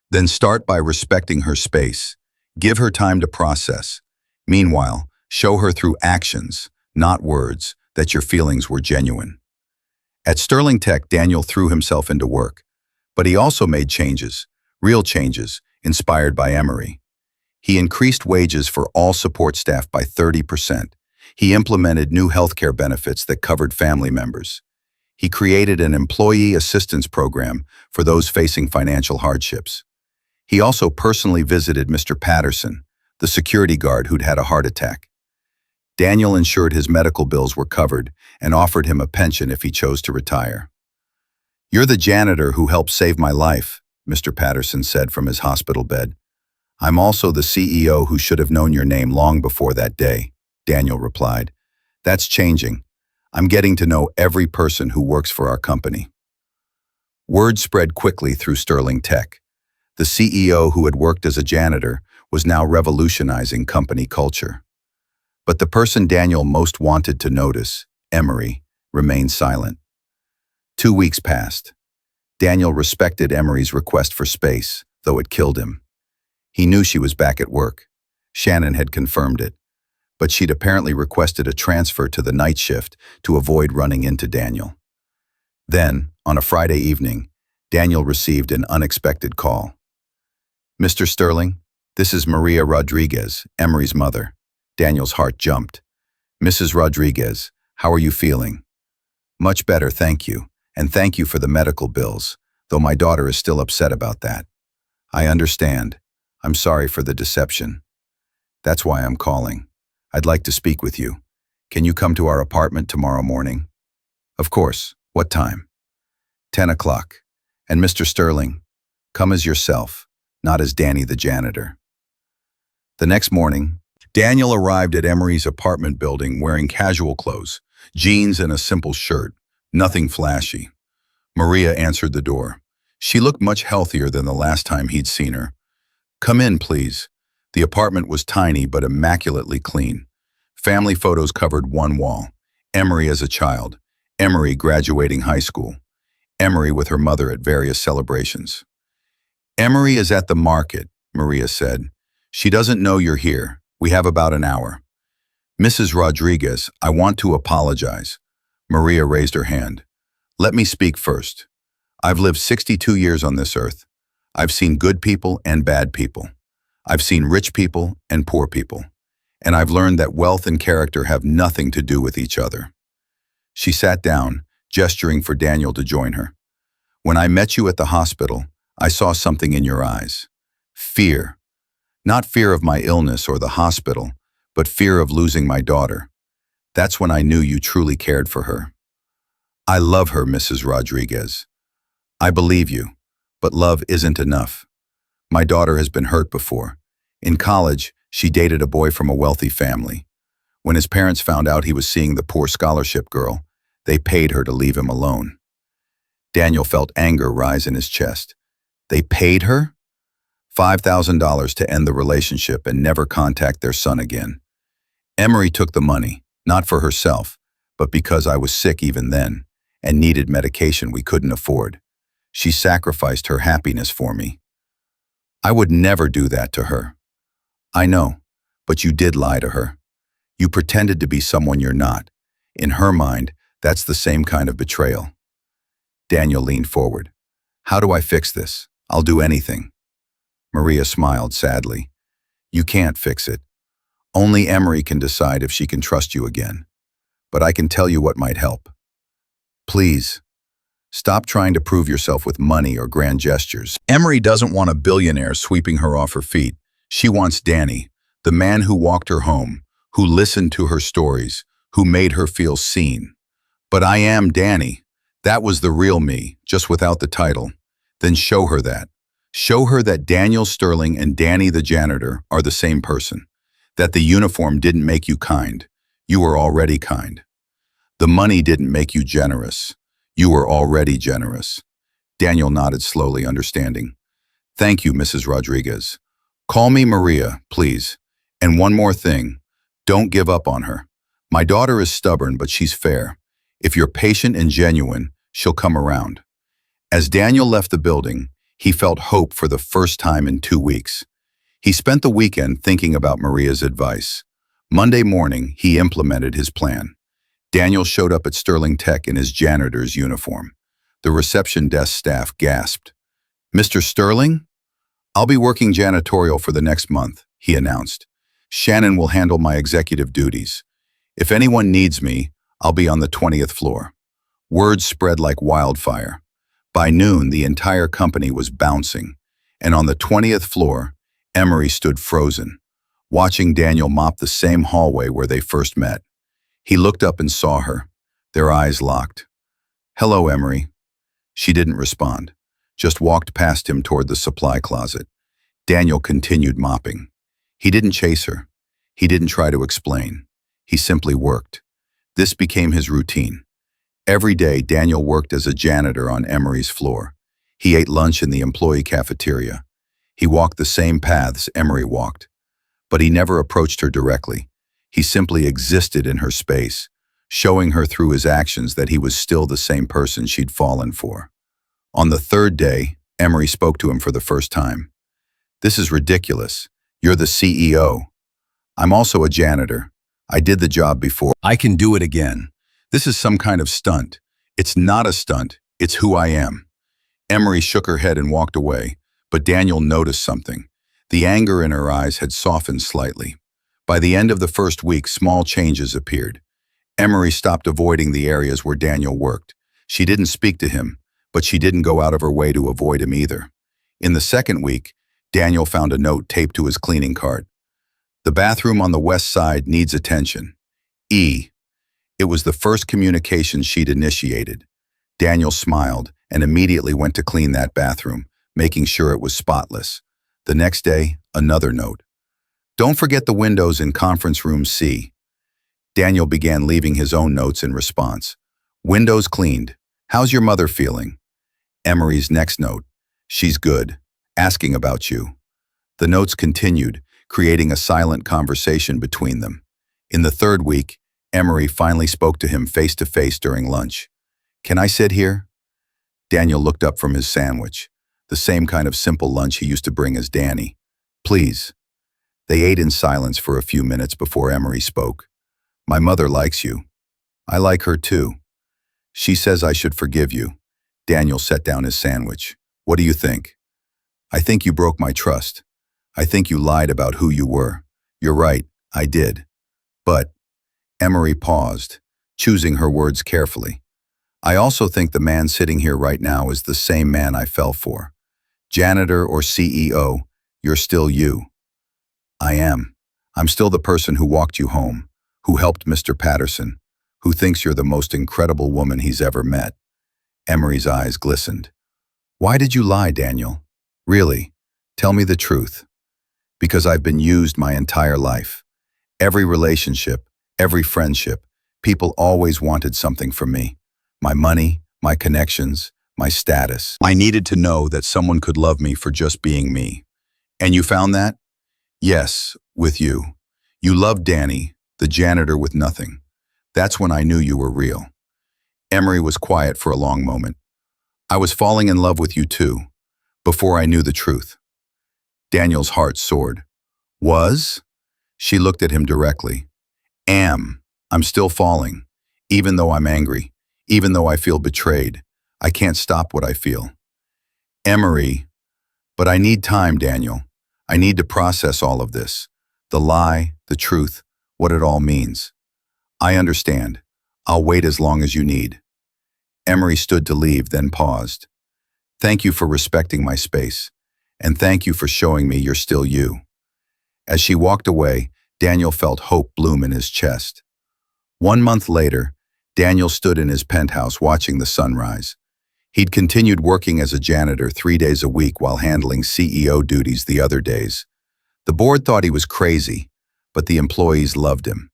Then start by respecting her space. Give her time to process. Meanwhile, show her through actions, not words, that your feelings were genuine. At Sterling Tech, Daniel threw himself into work. But he also made changes, real changes, inspired by Emery. He increased wages for all support staff by 30%. He implemented new healthcare benefits that covered family members. He created an employee assistance program for those facing financial hardships. He also personally visited Mr. Patterson, the security guard who'd had a heart attack. Daniel ensured his medical bills were covered and offered him a pension if he chose to retire. You're the janitor who helped save my life, Mr. Patterson said from his hospital bed. I'm also the CEO who should have known your name long before that day, Daniel replied. That's changing. I'm getting to know every person who works for our company. Word spread quickly through Sterling Tech. The CEO who had worked as a janitor was now revolutionizing company culture. But the person Daniel most wanted to notice, Emery, remained silent. 2 weeks passed. Daniel respected Emery's request for space, though it killed him. He knew she was back at work. Shannon had confirmed it. But she'd apparently requested a transfer to the night shift to avoid running into Daniel. Then, on a Friday evening, Daniel received an unexpected call. Mr. Sterling, this is Maria Rodriguez, Emery's mother. Daniel's heart jumped. Mrs. Rodriguez, how are you feeling? Much better, thank you. And thank you for the medical bills, though my daughter is still upset about that. I understand. I'm sorry for the deception. That's why I'm calling. I'd like to speak with you. Can you come to our apartment tomorrow morning? Of course. What time? 10 o'clock. And Mr. Sterling, come as yourself, not as Danny the janitor. The next morning, Daniel arrived at Emery's apartment building wearing casual clothes, jeans and a simple shirt, nothing flashy. Maria answered the door. She looked much healthier than the last time he'd seen her. Come in, please. The apartment was tiny but immaculately clean. Family photos covered one wall. Emery as a child, Emery graduating high school, Emery with her mother at various celebrations. Emery is at the market, Maria said. She doesn't know you're here. We have about an hour. Mrs. Rodriguez, I want to apologize. Maria raised her hand. Let me speak first. I've lived 62 years on this earth. I've seen good people and bad people. I've seen rich people and poor people. And I've learned that wealth and character have nothing to do with each other. She sat down, gesturing for Daniel to join her. When I met you at the hospital, I saw something in your eyes. Fear. Not fear of my illness or the hospital, but fear of losing my daughter. That's when I knew you truly cared for her. I love her, Mrs. Rodriguez. I believe you, but love isn't enough. My daughter has been hurt before. In college, she dated a boy from a wealthy family. When his parents found out he was seeing the poor scholarship girl, they paid her to leave him alone. Daniel felt anger rise in his chest. They paid her? $5,000 to end the relationship and never contact their son again. Emery took the money, not for herself, but because I was sick even then and needed medication we couldn't afford. She sacrificed her happiness for me. I would never do that to her. I know, but you did lie to her. You pretended to be someone you're not. In her mind, that's the same kind of betrayal. Daniel leaned forward. How do I fix this? I'll do anything. Maria smiled sadly. You can't fix it. Only Emery can decide if she can trust you again. But I can tell you what might help. Please, stop trying to prove yourself with money or grand gestures. Emery doesn't want a billionaire sweeping her off her feet. She wants Danny, the man who walked her home, who listened to her stories, who made her feel seen. But I am Danny. That was the real me, just without the title. Then show her that. Show her that Daniel Sterling and Danny the janitor are the same person. That the uniform didn't make you kind. You were already kind. The money didn't make you generous. You were already generous. Daniel nodded slowly, understanding. Thank you, Mrs. Rodriguez. Call me Maria, please. And one more thing. Don't give up on her. My daughter is stubborn, but she's fair. If you're patient and genuine, she'll come around. As Daniel left the building, he felt hope for the first time in 2 weeks. He spent the weekend thinking about Maria's advice. Monday morning, he implemented his plan. Daniel showed up at Sterling Tech in his janitor's uniform. The reception desk staff gasped. Mr. Sterling? I'll be working janitorial for the next month, he announced. Shannon will handle my executive duties. If anyone needs me, I'll be on the 20th floor. Word spread like wildfire. By noon, the entire company was bouncing, and on the 20th floor, Emery stood frozen, watching Daniel mop the same hallway where they first met. He looked up and saw her, their eyes locked. Hello, Emery. She didn't respond, just walked past him toward the supply closet. Daniel continued mopping. He didn't chase her. He didn't try to explain. He simply worked. This became his routine. Every day, Daniel worked as a janitor on Emery's floor. He ate lunch in the employee cafeteria. He walked the same paths Emery walked. But he never approached her directly. He simply existed in her space, showing her through his actions that he was still the same person she'd fallen for. On the third day, Emery spoke to him for the first time. This is ridiculous. You're the CEO. I'm also a janitor. I did the job before. I can do it again. This is some kind of stunt. It's not a stunt. It's who I am. Emery shook her head and walked away, but Daniel noticed something. The anger in her eyes had softened slightly. By the end of the first week, small changes appeared. Emery stopped avoiding the areas where Daniel worked. She didn't speak to him, but she didn't go out of her way to avoid him either. In the second week, Daniel found a note taped to his cleaning cart. The bathroom on the west side needs attention. E. It was the first communication she'd initiated. Daniel smiled and immediately went to clean that bathroom, making sure it was spotless. The next day, another note. Don't forget the windows in conference room C. Daniel began leaving his own notes in response. Windows cleaned. How's your mother feeling? Emery's next note. She's good. Asking about you. The notes continued, creating a silent conversation between them. In the third week, Emery finally spoke to him face to face during lunch. Can I sit here? Daniel looked up from his sandwich, the same kind of simple lunch he used to bring as Danny. Please. They ate in silence for a few minutes before Emery spoke. My mother likes you. I like her too. She says I should forgive you. Daniel set down his sandwich. What do you think? I think you broke my trust. I think you lied about who you were. You're right, I did. But, Emery paused, choosing her words carefully. I also think the man sitting here right now is the same man I fell for. Janitor or CEO, you're still you. I am. I'm still the person who walked you home, who helped Mr. Patterson, who thinks you're the most incredible woman he's ever met. Emery's eyes glistened. Why did you lie, Daniel? Really, tell me the truth. Because I've been used my entire life. Every relationship, every friendship, people always wanted something from me. My money, my connections, my status. I needed to know that someone could love me for just being me. And you found that? Yes, with you. You loved Danny, the janitor with nothing. That's when I knew you were real. Emery was quiet for a long moment. I was falling in love with you too, before I knew the truth. Daniel's heart soared. Was? She looked at him directly. I'm still falling, even though I'm angry, even though I feel betrayed. I can't stop what I feel. Emery, but I need time, Daniel. I need to process all of this. The lie, the truth, what it all means. I understand. I'll wait as long as you need. Emery stood to leave, then paused. Thank you for respecting my space, and thank you for showing me you're still you. As she walked away, Daniel felt hope bloom in his chest. 1 month later, Daniel stood in his penthouse watching the sunrise. He'd continued working as a janitor 3 days a week while handling CEO duties the other days. The board thought he was crazy, but the employees loved him.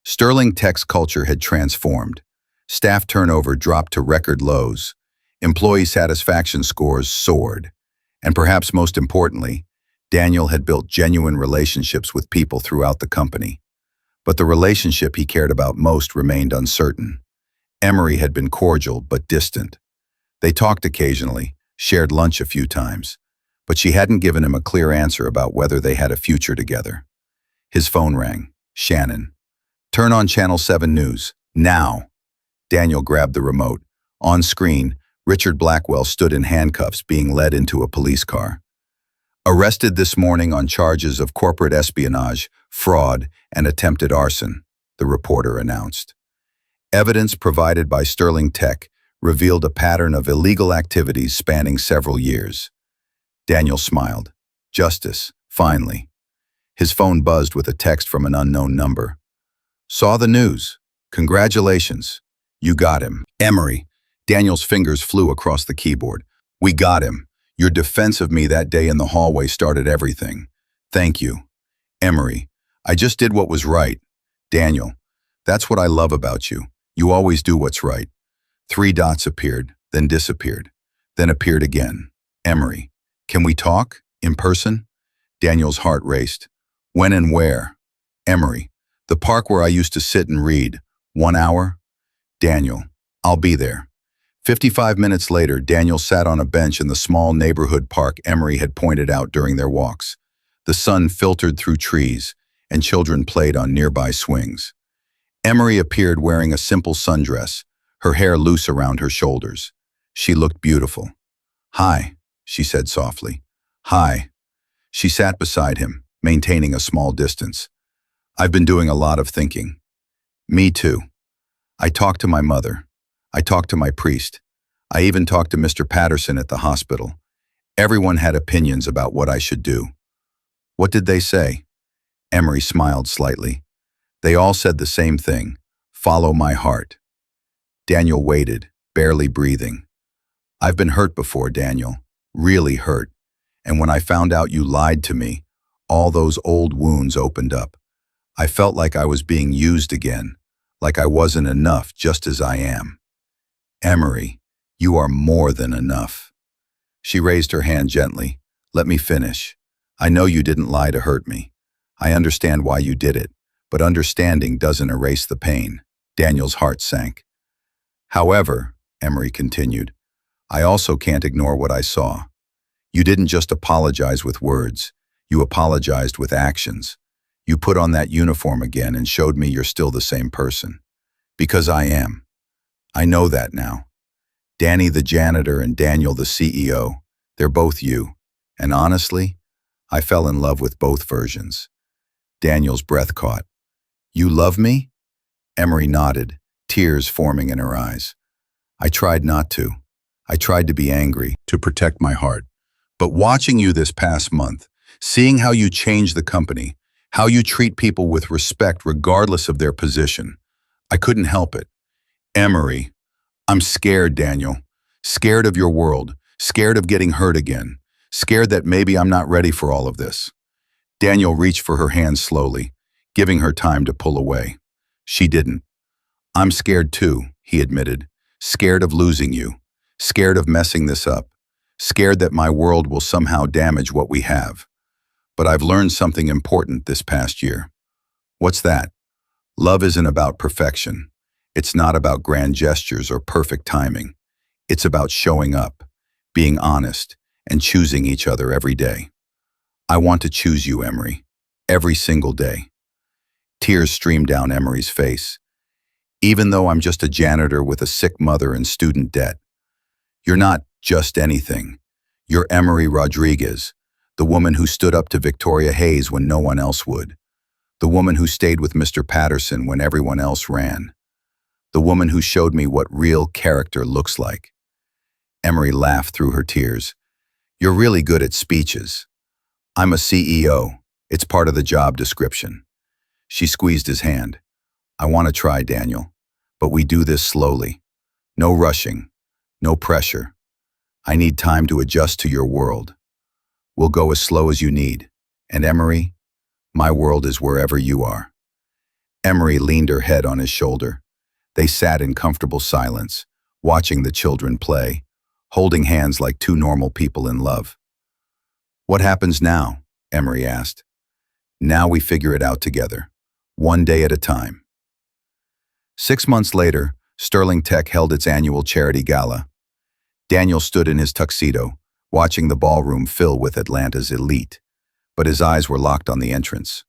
Sterling Tech's culture had transformed. Staff turnover dropped to record lows. Employee satisfaction scores soared. And perhaps most importantly, Daniel had built genuine relationships with people throughout the company. But the relationship he cared about most remained uncertain. Emery had been cordial but distant. They talked occasionally, shared lunch a few times, but she hadn't given him a clear answer about whether they had a future together. His phone rang. Shannon. Turn on Channel 7 News. Now. Daniel grabbed the remote. On screen, Richard Blackwell stood in handcuffs being led into a police car. Arrested this morning on charges of corporate espionage, fraud, and attempted arson, the reporter announced. Evidence provided by Sterling Tech revealed a pattern of illegal activities spanning several years. Daniel smiled. Justice, finally. His phone buzzed with a text from an unknown number. Saw the news. Congratulations. You got him. Emery. Daniel's fingers flew across the keyboard. We got him. Your defense of me that day in the hallway started everything. Thank you. Emery. I just did what was right. Daniel. That's what I love about you. You always do what's right. 3 dots appeared, then disappeared, then appeared again. Emery. Can we talk? In person? Daniel's heart raced. When and where? Emery. The park where I used to sit and read. 1 hour? Daniel. I'll be there. 55 minutes later, Daniel sat on a bench in the small neighborhood park Emery had pointed out during their walks. The sun filtered through trees, and children played on nearby swings. Emery appeared wearing a simple sundress, her hair loose around her shoulders. She looked beautiful. Hi, she said softly. Hi. She sat beside him, maintaining a small distance. I've been doing a lot of thinking. Me too. I talked to my mother. I talked to my priest. I even talked to Mr. Patterson at the hospital. Everyone had opinions about what I should do. What did they say? Emery smiled slightly. They all said the same thing. Follow my heart. Daniel waited, barely breathing. I've been hurt before, Daniel. Really hurt. And when I found out you lied to me, all those old wounds opened up. I felt like I was being used again, like I wasn't enough just as I am. Emery, you are more than enough. She raised her hand gently. Let me finish. I know you didn't lie to hurt me. I understand why you did it, but understanding doesn't erase the pain. Daniel's heart sank. However, Emery continued, I also can't ignore what I saw. You didn't just apologize with words. You apologized with actions. You put on that uniform again and showed me you're still the same person. Because I am. I know that now. Danny the janitor and Daniel the CEO, they're both you. And honestly, I fell in love with both versions. Daniel's breath caught. You love me? Emery nodded, tears forming in her eyes. I tried not to. I tried to be angry, to protect my heart. But watching you this past month, seeing how you change the company, how you treat people with respect regardless of their position, I couldn't help it. Emery, I'm scared, Daniel. Scared of your world, scared of getting hurt again, scared that maybe I'm not ready for all of this. Daniel reached for her hand slowly, giving her time to pull away. She didn't. I'm scared too, he admitted. Scared of losing you. Scared of messing this up. Scared that my world will somehow damage what we have. But I've learned something important this past year. What's that? Love isn't about perfection. It's not about grand gestures or perfect timing. It's about showing up, being honest, and choosing each other every day. I want to choose you, Emery, every single day. Tears streamed down Emery's face. Even though I'm just a janitor with a sick mother and student debt, you're not just anything. You're Emery Rodriguez, the woman who stood up to Victoria Hayes when no one else would. The woman who stayed with Mr. Patterson when everyone else ran. The woman who showed me what real character looks like. Emery laughed through her tears. You're really good at speeches. I'm a CEO. It's part of the job description. She squeezed his hand. I want to try, Daniel. But we do this slowly. No rushing. No pressure. I need time to adjust to your world. We'll go as slow as you need. And Emery, my world is wherever you are. Emery leaned her head on his shoulder. They sat in comfortable silence, watching the children play, holding hands like two normal people in love. What happens now? Emery asked. Now we figure it out together, one day at a time. 6 months later, Sterling Tech held its annual charity gala. Daniel stood in his tuxedo, watching the ballroom fill with Atlanta's elite, but his eyes were locked on the entrance.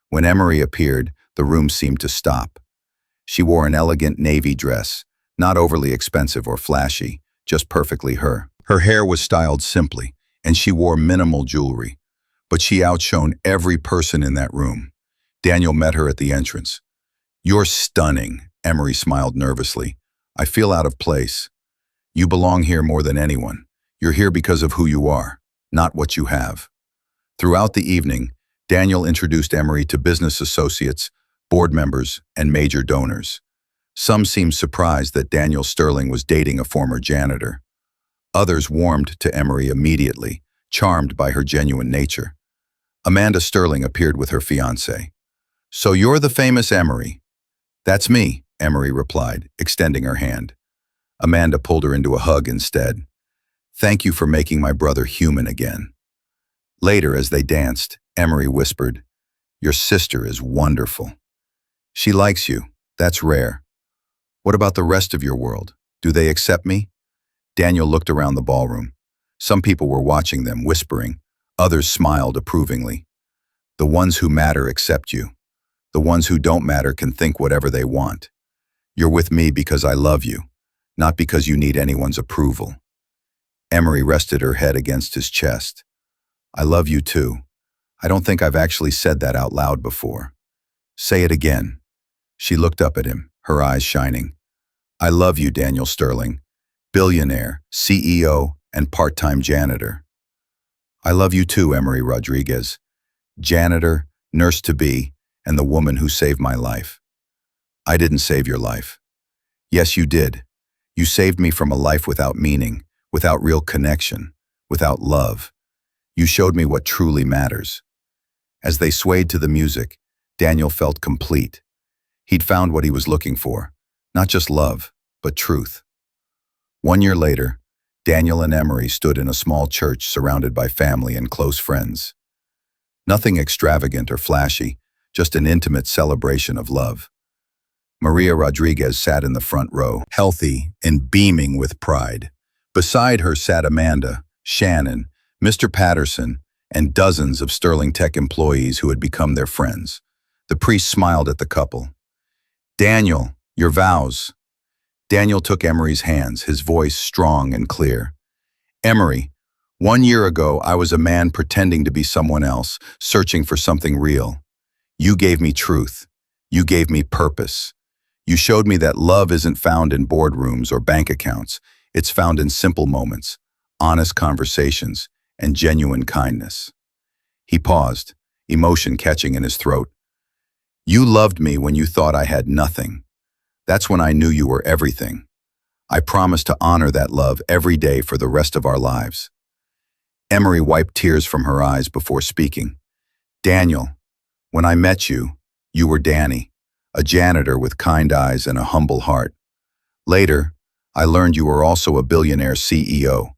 When Emery appeared, the room seemed to stop. She wore an elegant navy dress, not overly expensive or flashy, just perfectly her. Her hair was styled simply, and she wore minimal jewelry, but she outshone every person in that room. Daniel met her at the entrance. You're stunning, Emery smiled nervously. I feel out of place. You belong here more than anyone. You're here because of who you are, not what you have. Throughout the evening, Daniel introduced Emery to business associates, board members, and major donors. Some seemed surprised that Daniel Sterling was dating a former janitor. Others warmed to Emery immediately, charmed by her genuine nature. Amanda Sterling appeared with her fiancé. So you're the famous Emery? That's me, Emery replied, extending her hand. Amanda pulled her into a hug instead. Thank you for making my brother human again. Later, as they danced, Emery whispered, Your sister is wonderful. She likes you. That's rare. What about the rest of your world? Do they accept me? Daniel looked around the ballroom. Some people were watching them, whispering. Others smiled approvingly. The ones who matter accept you. The ones who don't matter can think whatever they want. You're with me because I love you, not because you need anyone's approval. Emery rested her head against his chest. I love you too. I don't think I've actually said that out loud before. Say it again. She looked up at him, her eyes shining. I love you, Daniel Sterling, billionaire, CEO, and part-time janitor. I love you too, Emery Rodriguez, janitor, nurse-to-be, and the woman who saved my life. I didn't save your life. Yes, you did. You saved me from a life without meaning, without real connection, without love. You showed me what truly matters. As they swayed to the music, Daniel felt complete. He'd found what he was looking for, not just love, but truth. 1 year later, Daniel and Emery stood in a small church surrounded by family and close friends. Nothing extravagant or flashy, just an intimate celebration of love. Maria Rodriguez sat in the front row, healthy and beaming with pride. Beside her sat Amanda, Shannon, Mr. Patterson, and dozens of Sterling Tech employees who had become their friends. The priest smiled at the couple. Daniel, your vows. Daniel took Emery's hands, his voice strong and clear. Emery, 1 year ago I was a man pretending to be someone else, searching for something real. You gave me truth. You gave me purpose. You showed me that love isn't found in boardrooms or bank accounts. It's found in simple moments, honest conversations, and genuine kindness. He paused, emotion catching in his throat. You loved me when you thought I had nothing. That's when I knew you were everything. I promise to honor that love every day for the rest of our lives. Emery wiped tears from her eyes before speaking. Daniel, when I met you, you were Danny, a janitor with kind eyes and a humble heart. Later, I learned you were also a billionaire CEO.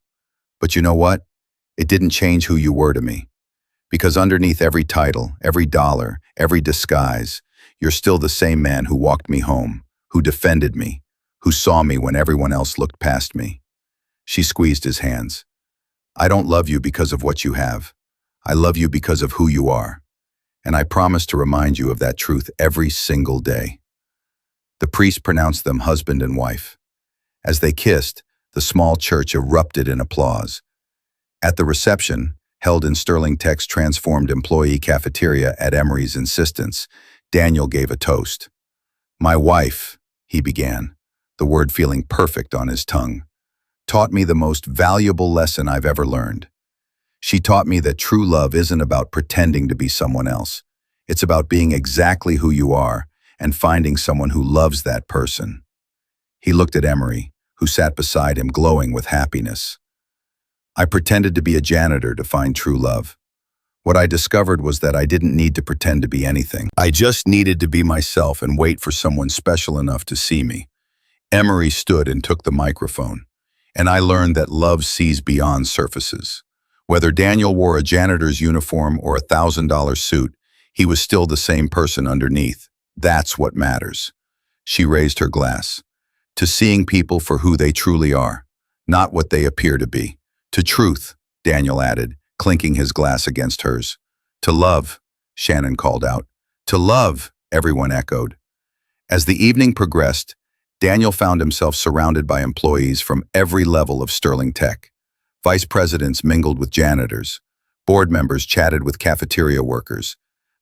But you know what? It didn't change who you were to me. Because underneath every title, every dollar, every disguise, you're still the same man who walked me home, who defended me, who saw me when everyone else looked past me. She squeezed his hands. I don't love you because of what you have. I love you because of who you are. And I promise to remind you of that truth every single day. The priest pronounced them husband and wife. As they kissed, the small church erupted in applause. At the reception, held in Sterling Tech's transformed employee cafeteria at Emery's insistence, Daniel gave a toast. My wife, he began, the word feeling perfect on his tongue, taught me the most valuable lesson I've ever learned. She taught me that true love isn't about pretending to be someone else. It's about being exactly who you are and finding someone who loves that person. He looked at Emery, who sat beside him glowing with happiness. I pretended to be a janitor to find true love. What I discovered was that I didn't need to pretend to be anything. I just needed to be myself and wait for someone special enough to see me. Emery stood and took the microphone, and I learned that love sees beyond surfaces. Whether Daniel wore a janitor's uniform or a $1,000 suit, he was still the same person underneath. That's what matters. She raised her glass. To seeing people for who they truly are, not what they appear to be. To truth, Daniel added, clinking his glass against hers. To love, Shannon called out. To love, everyone echoed. As the evening progressed, Daniel found himself surrounded by employees from every level of Sterling Tech. Vice presidents mingled with janitors. Board members chatted with cafeteria workers.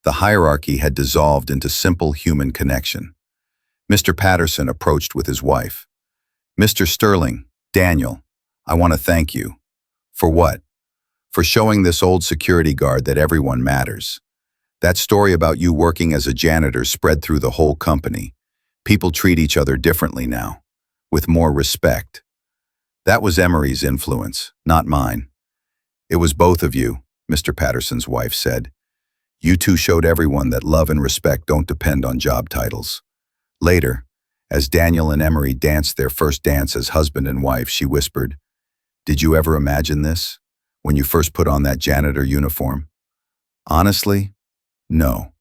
The hierarchy had dissolved into simple human connection. Mr. Patterson approached with his wife. Mr. Sterling, Daniel, I want to thank you. For what? For showing this old security guard that everyone matters. That story about you working as a janitor spread through the whole company. People treat each other differently now, with more respect. That was Emery's influence, not mine. It was both of you, Mr. Patterson's wife said. You two showed everyone that love and respect don't depend on job titles. Later, as Daniel and Emery danced their first dance as husband and wife, she whispered, Did you ever imagine this, when you first put on that janitor uniform? Honestly, no.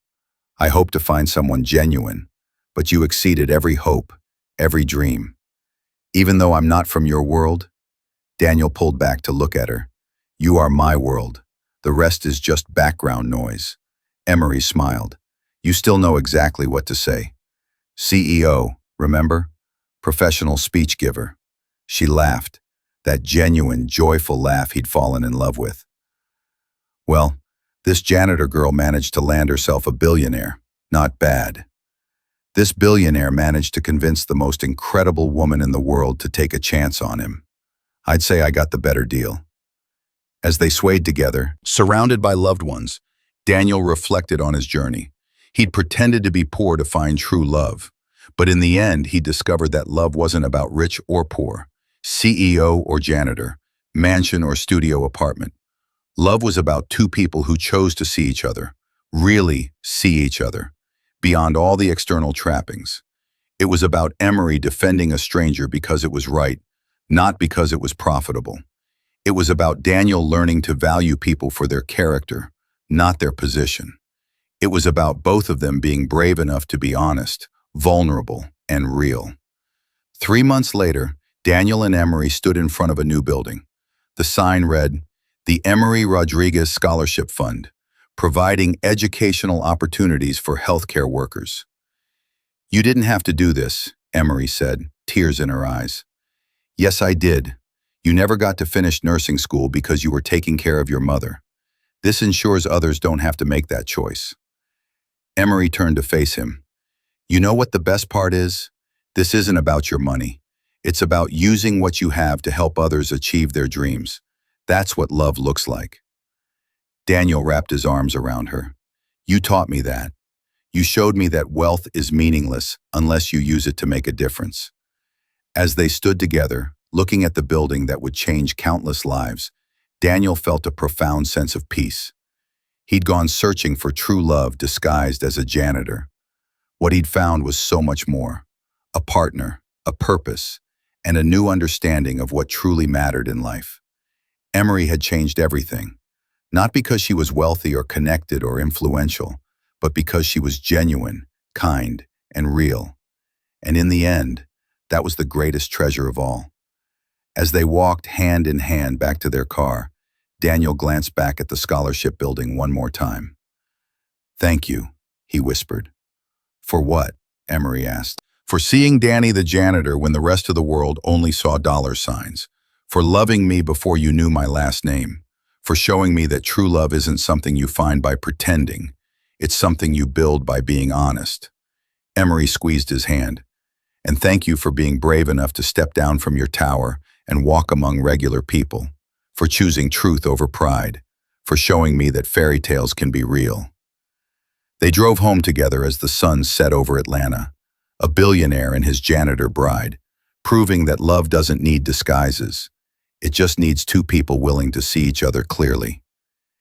I hoped to find someone genuine, but you exceeded every hope, every dream. Even though I'm not from your world, Daniel pulled back to look at her. You are my world. The rest is just background noise. Emery smiled. You still know exactly what to say. CEO, remember? Professional speech giver. She laughed, that genuine, joyful laugh he'd fallen in love with. Well, this janitor girl managed to land herself a billionaire. Not bad. This billionaire managed to convince the most incredible woman in the world to take a chance on him. I'd say I got the better deal. As they swayed together, surrounded by loved ones, Daniel reflected on his journey. He'd pretended to be poor to find true love. But in the end, he discovered that love wasn't about rich or poor, CEO or janitor, mansion or studio apartment. Love was about two people who chose to see each other, really see each other, beyond all the external trappings. It was about Emery defending a stranger because it was right, not because it was profitable. It was about Daniel learning to value people for their character, not their position. It was about both of them being brave enough to be honest, vulnerable, and real. 3 months later, Daniel and Emery stood in front of a new building. The sign read, "The Emery Rodriguez Scholarship Fund, providing educational opportunities for healthcare workers." "You didn't have to do this," Emery said, tears in her eyes. "Yes, I did. You never got to finish nursing school because you were taking care of your mother. This ensures others don't have to make that choice." Emery turned to face him. "You know what the best part is? This isn't about your money. It's about using what you have to help others achieve their dreams. That's what love looks like." Daniel wrapped his arms around her. "You taught me that. You showed me that wealth is meaningless unless you use it to make a difference." As they stood together, looking at the building that would change countless lives, Daniel felt a profound sense of peace. He'd gone searching for true love disguised as a janitor. What he'd found was so much more: a partner, a purpose, and a new understanding of what truly mattered in life. Emery had changed everything, not because she was wealthy or connected or influential, but because she was genuine, kind, and real. And in the end, that was the greatest treasure of all. As they walked hand in hand back to their car, Daniel glanced back at the scholarship building one more time. "Thank you," he whispered. "For what?" Emery asked. "For seeing Danny the janitor when the rest of the world only saw dollar signs. For loving me before you knew my last name. For showing me that true love isn't something you find by pretending. It's something you build by being honest." Emery squeezed his hand. "And thank you for being brave enough to step down from your tower and walk among regular people. For choosing truth over pride. For showing me that fairy tales can be real." They drove home together as the sun set over Atlanta, a billionaire and his janitor bride, proving that love doesn't need disguises. It just needs two people willing to see each other clearly.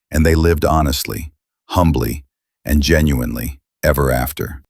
And they lived honestly, humbly, and genuinely ever after.